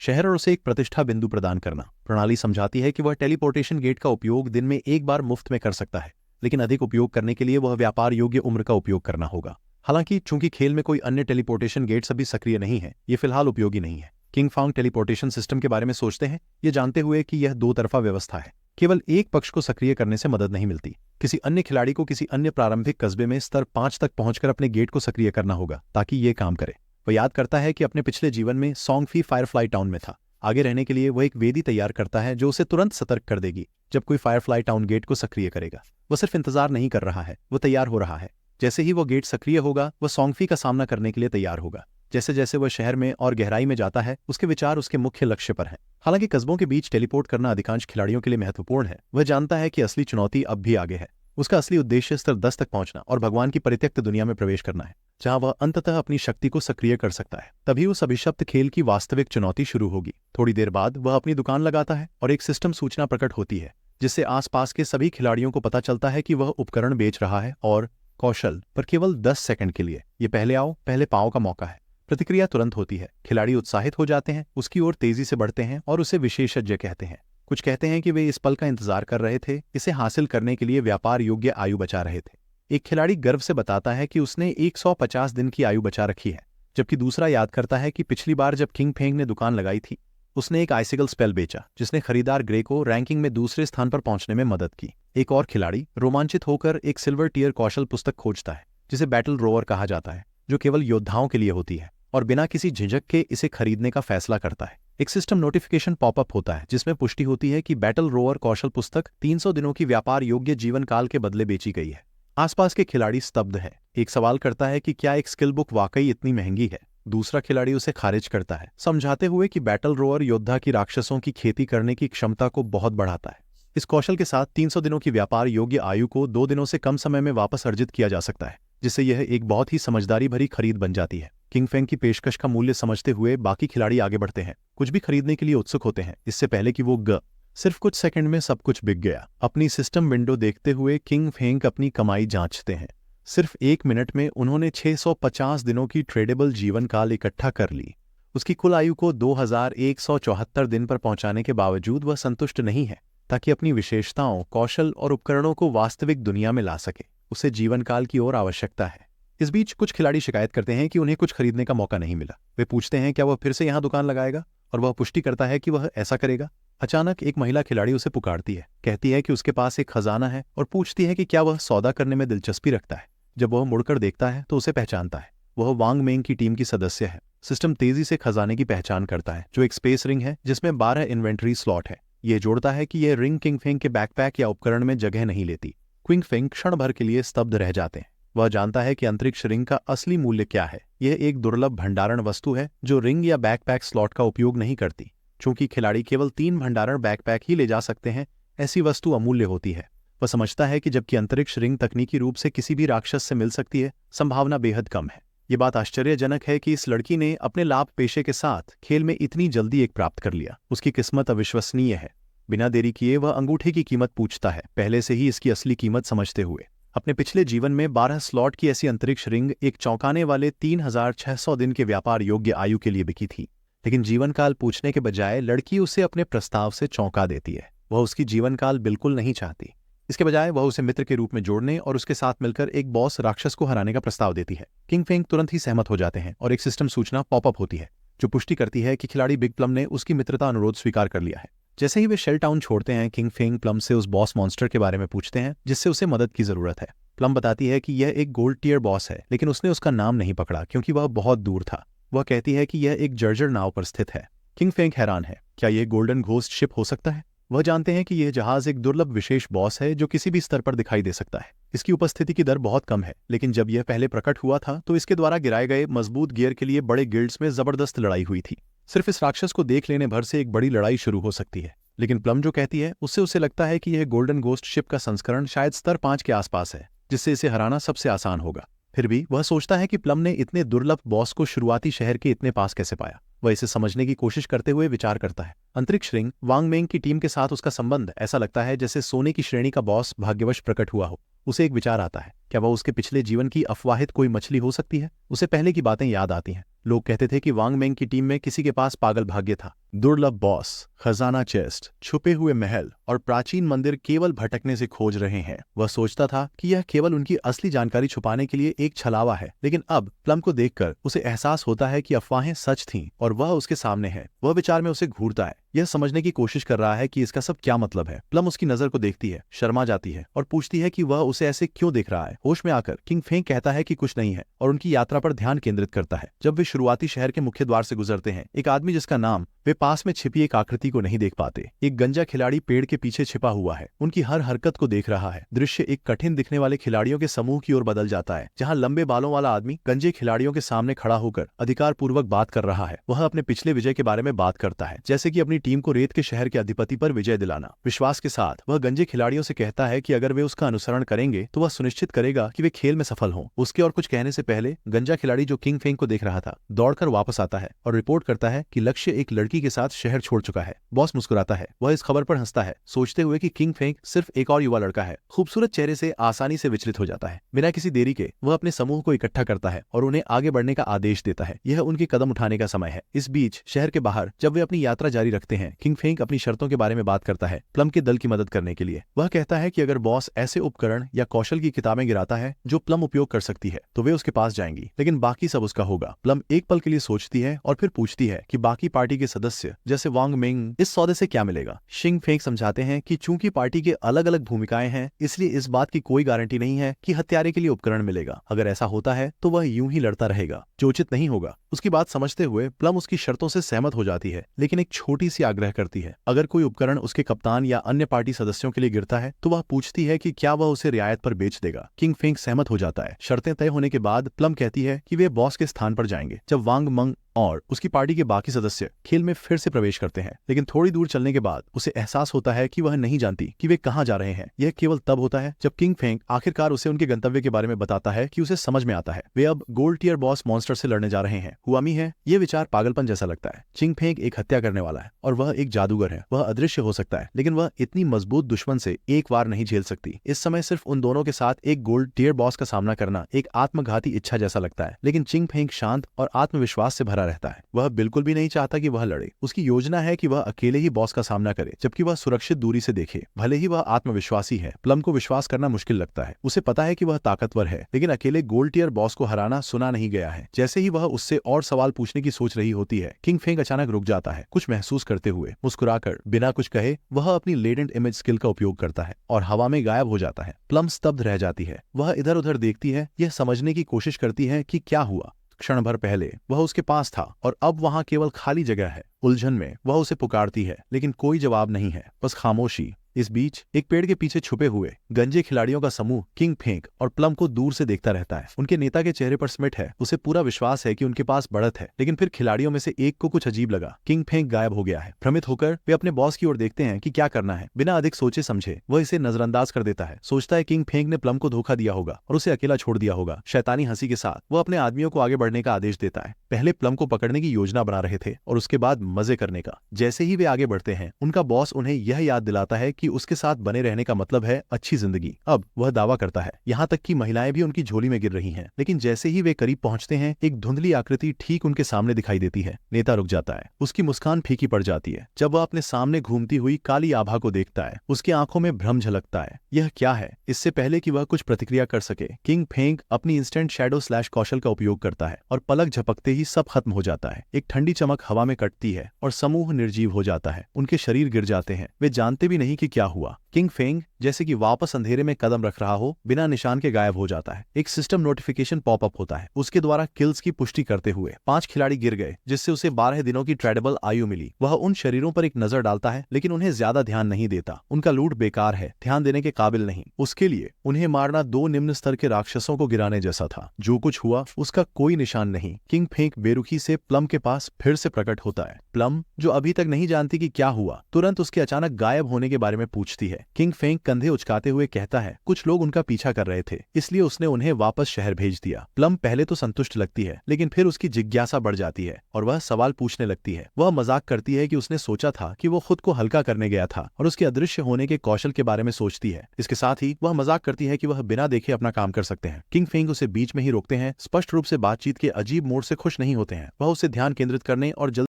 शहर और उसे एक प्रतिष्ठा बिंदु प्रदान करना। प्रणाली समझाती है कि वह टेलीपोर्टेशन गेट का उपयोग दिन में एक बार मुफ्त में कर सकता है, लेकिन अधिक उपयोग करने के लिए वह व्यापार योग्य उम्र का उपयोग करना होगा। हालांकि चूंकि खेल में कोई अन्य टेलीपोर्टेशन गेट्स अभी सक्रिय नहीं है, ये फिलहाल उपयोगी नहीं है। किंग फेंग टेलीपोर्टेशन सिस्टम के बारे में सोचते हैं, ये जानते हुए कि यह दो तरफा व्यवस्था है। केवल एक पक्ष को सक्रिय करने से मदद नहीं मिलती। किसी अन्य खिलाड़ी को किसी अन्य प्रारंभिक कस्बे में स्तर 5 तक पहुंचकर अपने गेट को सक्रिय करना होगा ताकि ये काम करे। वह याद करता है कि अपने पिछले जीवन में सोंगफी फायरफ्लाई टाउन में था। आगे रहने के लिए वह एक वेदी तैयार करता है जो उसे तुरंत सतर्क कर देगी जब कोई फायरफ्लाई टाउन गेट को सक्रिय करेगा। वह सिर्फ इंतजार नहीं कर रहा है, वह तैयार हो रहा है। जैसे ही वह गेट सक्रिय होगा, वह सोंगफी का सामना करने के लिए तैयार होगा। जैसे जैसे वह शहर में और गहराई में जाता है, उसके विचार उसके मुख्य लक्ष्य पर हैं। हालांकि कस्बों के बीच टेलीपोर्ट करना अधिकांश खिलाड़ियों के लिए महत्वपूर्ण है, वह जानता है कि असली चुनौती अब भी आगे है। उसका असली उद्देश्य स्तर 10 तक पहुंचना और भगवान की परित्यक्त दुनिया में प्रवेश करना है, जहां वह अंततः अपनी शक्ति को सक्रिय कर सकता है। तभी उस अभिशप्त खेल की वास्तविक चुनौती शुरू होगी। थोड़ी देर बाद वह अपनी दुकान लगाता है और एक सिस्टम सूचना प्रकट होती है, जिससे आसपास के सभी खिलाड़ियों को पता चलता है कि वह उपकरण बेच रहा है और कौशल पर केवल 10 सेकंड के लिए। ये पहले आओ पहले पाओ का मौका है। प्रतिक्रिया तुरंत होती है। खिलाड़ी उत्साहित हो जाते हैं, उसकी ओर तेजी से बढ़ते हैं और उसे विशेषज्ञ कहते हैं। कुछ कहते हैं कि वे इस पल का इंतजार कर रहे थे, इसे हासिल करने के लिए व्यापार योग्य आयु बचा रहे थे। एक खिलाड़ी गर्व से बताता है कि उसने 150 दिन की आयु बचा रखी है, जबकि दूसरा याद करता है कि पिछली बार जब किंग फेंग ने दुकान लगाई थी, उसने एक आइसिकल स्पेल बेचा जिसने खरीदार ग्रे को रैंकिंग में दूसरे स्थान पर पहुंचने में मदद की। एक और खिलाड़ी रोमांचित होकर एक सिल्वर टियर कौशल पुस्तक खोजता है, जिसे बैटल रोवर कहा जाता है, जो केवल योद्धाओं के लिए होती है, और बिना किसी झिझक के इसे खरीदने का फैसला करता है। एक सिस्टम नोटिफिकेशन पॉपअप होता है जिसमें पुष्टि होती है कि बैटल रोवर कौशल पुस्तक 300 दिनों की व्यापार योग्य जीवन काल के बदले बेची गई है। आसपास के खिलाड़ी स्तब्ध है। एक सवाल करता है कि क्या एक स्किल बुक वाकई इतनी महंगी है। दूसरा खिलाड़ी उसे खारिज करता है, समझाते हुए कि बैटल रोवर योद्धा की राक्षसों की खेती करने की क्षमता को बहुत बढ़ाता है। इस कौशल के साथ 300 दिनों की व्यापार योग्य आयु को 2 दिनों से कम समय में वापस अर्जित किया जा सकता है, जिससे यह एक बहुत ही समझदारी भरी खरीद बन जाती है। किंग फेंग की पेशकश का मूल्य समझते हुए बाकी खिलाड़ी आगे बढ़ते हैं, कुछ भी खरीदने के लिए उत्सुक होते हैं, इससे पहले कि वो सिर्फ कुछ सेकंड में सब कुछ बिक गया। अपनी सिस्टम विंडो देखते हुए किंग फेंग अपनी कमाई जांचते हैं। सिर्फ 1 मिनट में उन्होंने 650 दिनों की ट्रेडेबल जीवन काल इकट्ठा कर ली। उसकी कुल आयु को 2174 दिन पर पहुंचाने के बावजूद वह संतुष्ट नहीं है, ताकि अपनी विशेषताओं, कौशल और उपकरणों को वास्तविक दुनिया में ला सके। उसे जीवन काल की ओर आवश्यकता है। इस बीच कुछ खिलाड़ी शिकायत करते हैं कि उन्हें कुछ खरीदने का मौका नहीं मिला। वे पूछते हैं क्या वह फिर से यहां दुकान लगाएगा, और वह पुष्टि करता है कि वह ऐसा करेगा। अचानक एक महिला खिलाड़ी उसे पुकारती है, कहती है कि उसके पास एक खजाना है और पूछती है कि क्या वह सौदा करने में दिलचस्पी रखता है। जब वह मुड़कर देखता है तो उसे पहचानता है। वह वांग मेंग की टीम की सदस्य है। सिस्टम तेजी से खजाने की पहचान करता है, जो एक स्पेस रिंग है जिसमें 12 इन्वेंट्री स्लॉट है। यह जोड़ता है कि यह रिंग किंग फेंग के बैकपैक या उपकरण में जगह नहीं लेती। किंग फेंग क्षण भर के लिए स्तब्ध रह जाते हैं। वह जानता है कि अंतरिक्ष रिंग का असली मूल्य क्या है। यह एक दुर्लभ भंडारण वस्तु है जो रिंग या बैकपैक स्लॉट का उपयोग नहीं करती। चूंकि खिलाड़ी केवल 3 भंडारण बैकपैक ही ले जा सकते हैं, ऐसी वस्तु अमूल्य होती है। वह समझता है कि जबकि अंतरिक्ष रिंग तकनीकी रूप से किसी भी राक्षस से मिल सकती है, संभावना बेहद कम है। ये बात आश्चर्यजनक है कि इस लड़की ने अपने लाभ पेशे के साथ खेल में इतनी जल्दी एक प्राप्त कर लिया। उसकी किस्मत अविश्वसनीय है। बिना देरी किए वह अंगूठे की कीमत पूछता है, पहले से ही इसकी असली कीमत समझते हुए। अपने पिछले जीवन में 12 स्लॉट की ऐसी अंतरिक्ष रिंग एक चौंकाने वाले 3600 दिन के व्यापार योग्य आयु के लिए बिकी थी। लेकिन जीवन काल पूछने के बजाय लड़की उसे अपने प्रस्ताव से चौंका देती है। वह उसकी जीवन काल बिल्कुल नहीं चाहती। इसके बजाय वह उसे मित्र के रूप में जोड़ने और उसके साथ मिलकर एक बॉस राक्षस को हराने का प्रस्ताव देती है। किंग फेंग तुरंत ही सहमत हो जाते हैं और एक सिस्टम सूचना पॉपअप होती है जो पुष्टि करती है कि खिलाड़ी बिग प्लम ने उसकी मित्रता अनुरोध स्वीकार कर लिया है। जैसे ही वे शेल टाउन छोड़ते हैं, किंग फेंग प्लम से उस बॉस मॉन्स्टर के बारे में पूछते हैं जिससे उसे मदद की जरूरत है। प्लम बताती है कि यह एक गोल्ड टियर बॉस है, लेकिन उसने उसका नाम नहीं पकड़ा क्योंकि वह बहुत दूर था। वह कहती है कि यह एक जर्जर नाव पर स्थित है। किंग फेंग हैरान है, क्या यह गोल्डन घोस्ट शिप हो सकता है? वह जानते हैं कि यह जहाज एक दुर्लभ विशेष बॉस है जो किसी भी स्तर पर दिखाई दे सकता है। इसकी उपस्थिति की दर बहुत कम है, लेकिन जब यह पहले प्रकट हुआ था तो इसके द्वारा गिराए गए मजबूत गियर के लिए बड़े गिल्ड्स में जबरदस्त लड़ाई हुई थी। सिर्फ इस राक्षस को देख लेने भर से एक बड़ी लड़ाई शुरू हो सकती है। लेकिन प्लम जो कहती है उससे उसे लगता है कि यह गोल्डन गोस्ट शिप का संस्करण शायद स्तर 5 के आसपास है, जिससे इसे हराना सबसे आसान होगा। फिर भी वह सोचता है कि प्लम ने इतने दुर्लभ बॉस को शुरुआती शहर के इतने पास कैसे पाया। वह इसे समझने की कोशिश करते हुए विचार करता है। अंतरिक्ष रिंग वांग मेंग की टीम के साथ उसका संबंध ऐसा लगता है जैसे सोने की श्रेणी का बॉस भाग्यवश प्रकट हुआ हो। उसे एक विचार आता है, क्या वह उसके पिछले जीवन की अफवाहित कोई मछली हो सकती है? उसे पहले की बातें याद आती हैं। लोग कहते थे कि वांग मेंग की टीम में किसी के पास पागल भाग्य था। दुर्लभ बॉस, खजाना चेस्ट, छुपे हुए महल और प्राचीन मंदिर केवल भटकने से खोज रहे हैं। वह सोचता था कि यह केवल उनकी असली जानकारी छुपाने के लिए एक छलावा है, लेकिन अब प्लम को देखकर उसे एहसास होता है कि अफवाहें सच थीं और वह उसके सामने है। वह विचार में उसे घूरता है, यह समझने की कोशिश कर रहा है कि इसका सब क्या मतलब है। प्लम उसकी नजर को देखती है, शर्मा जाती है और पूछती है कि वह उसे ऐसे क्यों देख रहा है। होश में आकर किंग फेंग कहता है कि कुछ नहीं है और उनकी यात्रा पर ध्यान केंद्रित करता है। जब वे शुरुआती शहर के मुख्य द्वार से गुजरते हैं, एक आदमी जिसका नाम वे पास में छिपी एक आकृति को नहीं देख पाते, एक गंजा खिलाड़ी पेड़ के पीछे छिपा हुआ है, उनकी हर हरकत को देख रहा है। दृश्य एक कठिन दिखने वाले खिलाड़ियों के समूह की ओर बदल जाता है, जहां लंबे बालों वाला आदमी गंजे खिलाड़ियों के सामने खड़ा होकर अधिकार पूर्वक बात कर रहा है। वह अपने पिछले विजय के बारे में बात करता है, जैसे कि अपनी टीम को रेत के शहर के अधिपति पर विजय दिलाना। विश्वास के साथ वह गंजे खिलाड़ियों से कहता है कि अगर वे उसका अनुसरण करेंगे तो वह सुनिश्चित करेगा कि वे खेल में सफल हों। उसके और कुछ कहने से पहले गंजा खिलाड़ी जो किंग फेंग को देख रहा था दौड़कर वापस आता है और रिपोर्ट करता है कि लक्ष्य एक लड़की के साथ शहर छोड़ चुका है। बॉस मुस्कुराता है, वह इस खबर पर हंसता है, सोचते हुए कि किंग फेंग सिर्फ एक और युवा लड़का है। खूबसूरत चेहरे से आसानी से विचलित हो जाता है। बिना किसी देरी के वह अपने समूह को इकट्ठा करता है और उन्हें आगे बढ़ने का आदेश देता है। यह उनके कदम उठाने का समय है। इस बीच शहर के बाहर जब वे अपनी यात्रा जारी रखते हैं, किंग फेंग अपनी शर्तों के बारे में बात करता है प्लम के दल की मदद करने के लिए। वह कहता है कि अगर बॉस ऐसे उपकरण या कौशल की किताबें गिराता है जो प्लम उपयोग कर सकती है तो वे उसके पास जाएंगी, लेकिन बाकी सब उसका होगा। प्लम एक पल के लिए सोचती है और फिर पूछती है कि बाकी पार्टी के सदस्य जैसे वांग मेंग इस सौदे से क्या मिलेगा। शिंग फेंग समझाते हैं कि चूंकि पार्टी के अलग अलग भूमिकाएं हैं, इसलिए इस बात की कोई गारंटी नहीं है कि हत्यारे के लिए उपकरण मिलेगा। अगर ऐसा होता है तो वह यूं ही लड़ता रहेगा, जो उचित नहीं होगा। उसकी बात समझते हुए प्लम उसकी शर्तों से सहमत हो जाती है, लेकिन एक छोटी सी आग्रह करती है। अगर कोई उपकरण उसके कप्तान या अन्य पार्टी सदस्यों के लिए गिरता है तो वह पूछती है कि क्या वह उसे रियायत पर बेच देगा। किंग फेंग सहमत हो जाता है। शर्तें तय होने के बाद प्लम कहती है कि वे बॉस के स्थान पर जाएंगे। जब वांग मंग और उसकी पार्टी के बाकी सदस्य खेल में फिर से प्रवेश करते हैं, लेकिन थोड़ी दूर चलने के बाद उसे एहसास होता है कि वह नहीं जानती कि वे कहां जा रहे हैं। यह केवल तब होता है जब किंग फेंग आखिरकार उसे उनके गंतव्य के बारे में बताता है कि उसे समझ में आता है वे अब गोल्ड टियर बॉस मॉन्स्टर से लड़ने जा रहे हैं। हुआमी है। यह विचार पागलपन जैसा लगता है। किंग फेंग एक हत्या करने वाला है और वह एक जादूगर है। वह अदृश्य हो सकता है, लेकिन वह इतनी मजबूत दुश्मन से एक बार नहीं झेल सकती। इस समय सिर्फ उन दोनों के साथ एक गोल्ड टियर बॉस का सामना करना एक आत्मघाती इच्छा जैसा लगता है, लेकिन किंग फेंग शांत और आत्मविश्वास से भरा रहता है। वह बिल्कुल भी नहीं चाहता कि वह लड़े। उसकी योजना है कि वह अकेले ही बॉस का सामना करे, जबकि वह सुरक्षित दूरी से देखे। भले ही वह आत्मविश्वासी है, प्लम को विश्वास करना मुश्किल लगता है। उसे पता है कि वह ताकतवर है, लेकिन अकेले गोल्ड टियर बॉस को हराना सुना नहीं गया है। जैसे ही वह उससे और सवाल पूछने की सोच रही होती है, किंग फेंग अचानक रुक जाता है। कुछ महसूस करते हुए मुस्कुराकर बिना कुछ कहे वह अपनी लेटेंट इमेज स्किल का उपयोग करता है और हवा में गायब हो जाता है। प्लम स्तब्ध रह जाती है। वह इधर उधर देखती है, यह समझने की कोशिश करती है कि क्या हुआ। क्षण भर पहले वह उसके पास था और अब वहां केवल खाली जगह है। उलझन में वह उसे पुकारती है, लेकिन कोई जवाब नहीं है, बस खामोशी। इस बीच एक पेड़ के पीछे छुपे हुए गंजे खिलाड़ियों का समूह किंग फेंग और प्लम को दूर से देखता रहता है। उनके नेता के चेहरे पर स्मिट है। उसे पूरा विश्वास है कि उनके पास बढ़त है, लेकिन फिर खिलाड़ियों में से एक को कुछ अजीब लगा। किंग फेंग गायब हो गया है। भ्रमित होकर वे अपने बॉस की ओर देखते हैं कि क्या करना है। बिना अधिक सोचे समझे वह इसे नजरअंदाज कर देता है। सोचता है किंग फेंग ने प्लम को धोखा दिया होगा और उसे अकेला छोड़ दिया होगा। शैतानी हंसी के साथ वह अपने आदमियों को आगे बढ़ने का आदेश देता है। पहले प्लम को पकड़ने की योजना बना रहे थे और उसके बाद मजे करने का। जैसे ही वे आगे बढ़ते हैं, उनका बॉस उन्हें यह याद दिलाता है कि उसके साथ बने रहने का मतलब है अच्छी जिंदगी। अब वह दावा करता है, यहाँ तक कि महिलाएं भी उनकी झोली में गिर रही हैं। लेकिन जैसे ही वे करीब पहुंचते हैं, एक धुंधली आकृति ठीक उनके सामने दिखाई देती है। नेता रुक जाता है। उसकी मुस्कान फीकी पड़ जाती है जब वह अपने सामने घूमती हुई काली आभा को देखता है। उसकी आंखों में भ्रम झलकता है। यह क्या है? इससे पहले कि वह कुछ प्रतिक्रिया कर सके, किंग फेंग अपनी इंस्टेंट शैडो स्लैश कौशल का उपयोग करता है और पलक झपकते ही सब खत्म हो जाता है। एक ठंडी चमक हवा में कटती है और समूह निर्जीव हो जाता है। उनके शरीर गिर जाते हैं। वे जानते भी नहीं कि क्या हुआ। किंग फेंग जैसे कि वापस अंधेरे में कदम रख रहा हो, बिना निशान के गायब हो जाता है। एक सिस्टम नोटिफिकेशन पॉपअप होता है, उसके द्वारा किल्स की पुष्टि करते हुए 5 खिलाड़ी गिर गए, जिससे उसे 12 दिनों की ट्रेडेबल आयु मिली। वह उन शरीरों पर एक नजर डालता है, लेकिन उन्हें ज्यादा ध्यान नहीं देता। उनका लूट बेकार है, ध्यान देने के काबिल नहीं। उसके लिए उन्हें मारना 2 निम्न स्तर के राक्षसों को गिराने जैसा था। जो कुछ हुआ उसका कोई निशान नहीं। किंग फेंग बेरुखी से प्लम के पास फिर से प्रकट होता है। प्लम, जो अभी तक नहीं जानती कि क्या हुआ, तुरंत उसके अचानक गायब होने के बारे में पूछती है। किंग फेंग कंधे उचकाते हुए कहता है कुछ लोग उनका पीछा कर रहे थे, इसलिए उसने उन्हें वापस शहर भेज दिया। प्लम पहले तो संतुष्ट लगती है, लेकिन फिर उसकी जिज्ञासा बढ़ जाती है और वह सवाल पूछने लगती है। वह मजाक करती है कि उसने सोचा था कि वो खुद को हल्का करने गया था और उसके अदृश्य होने के कौशल के बारे में सोचती है। इसके साथ ही वह मजाक करती है कि वह बिना देखे अपना काम कर सकते हैं। किंग फेंग उसे बीच में ही रोकते हैं, स्पष्ट रूप से बातचीत के अजीब मोड़ से खुश नहीं होते हैं। वह उसे ध्यान केंद्रित करने और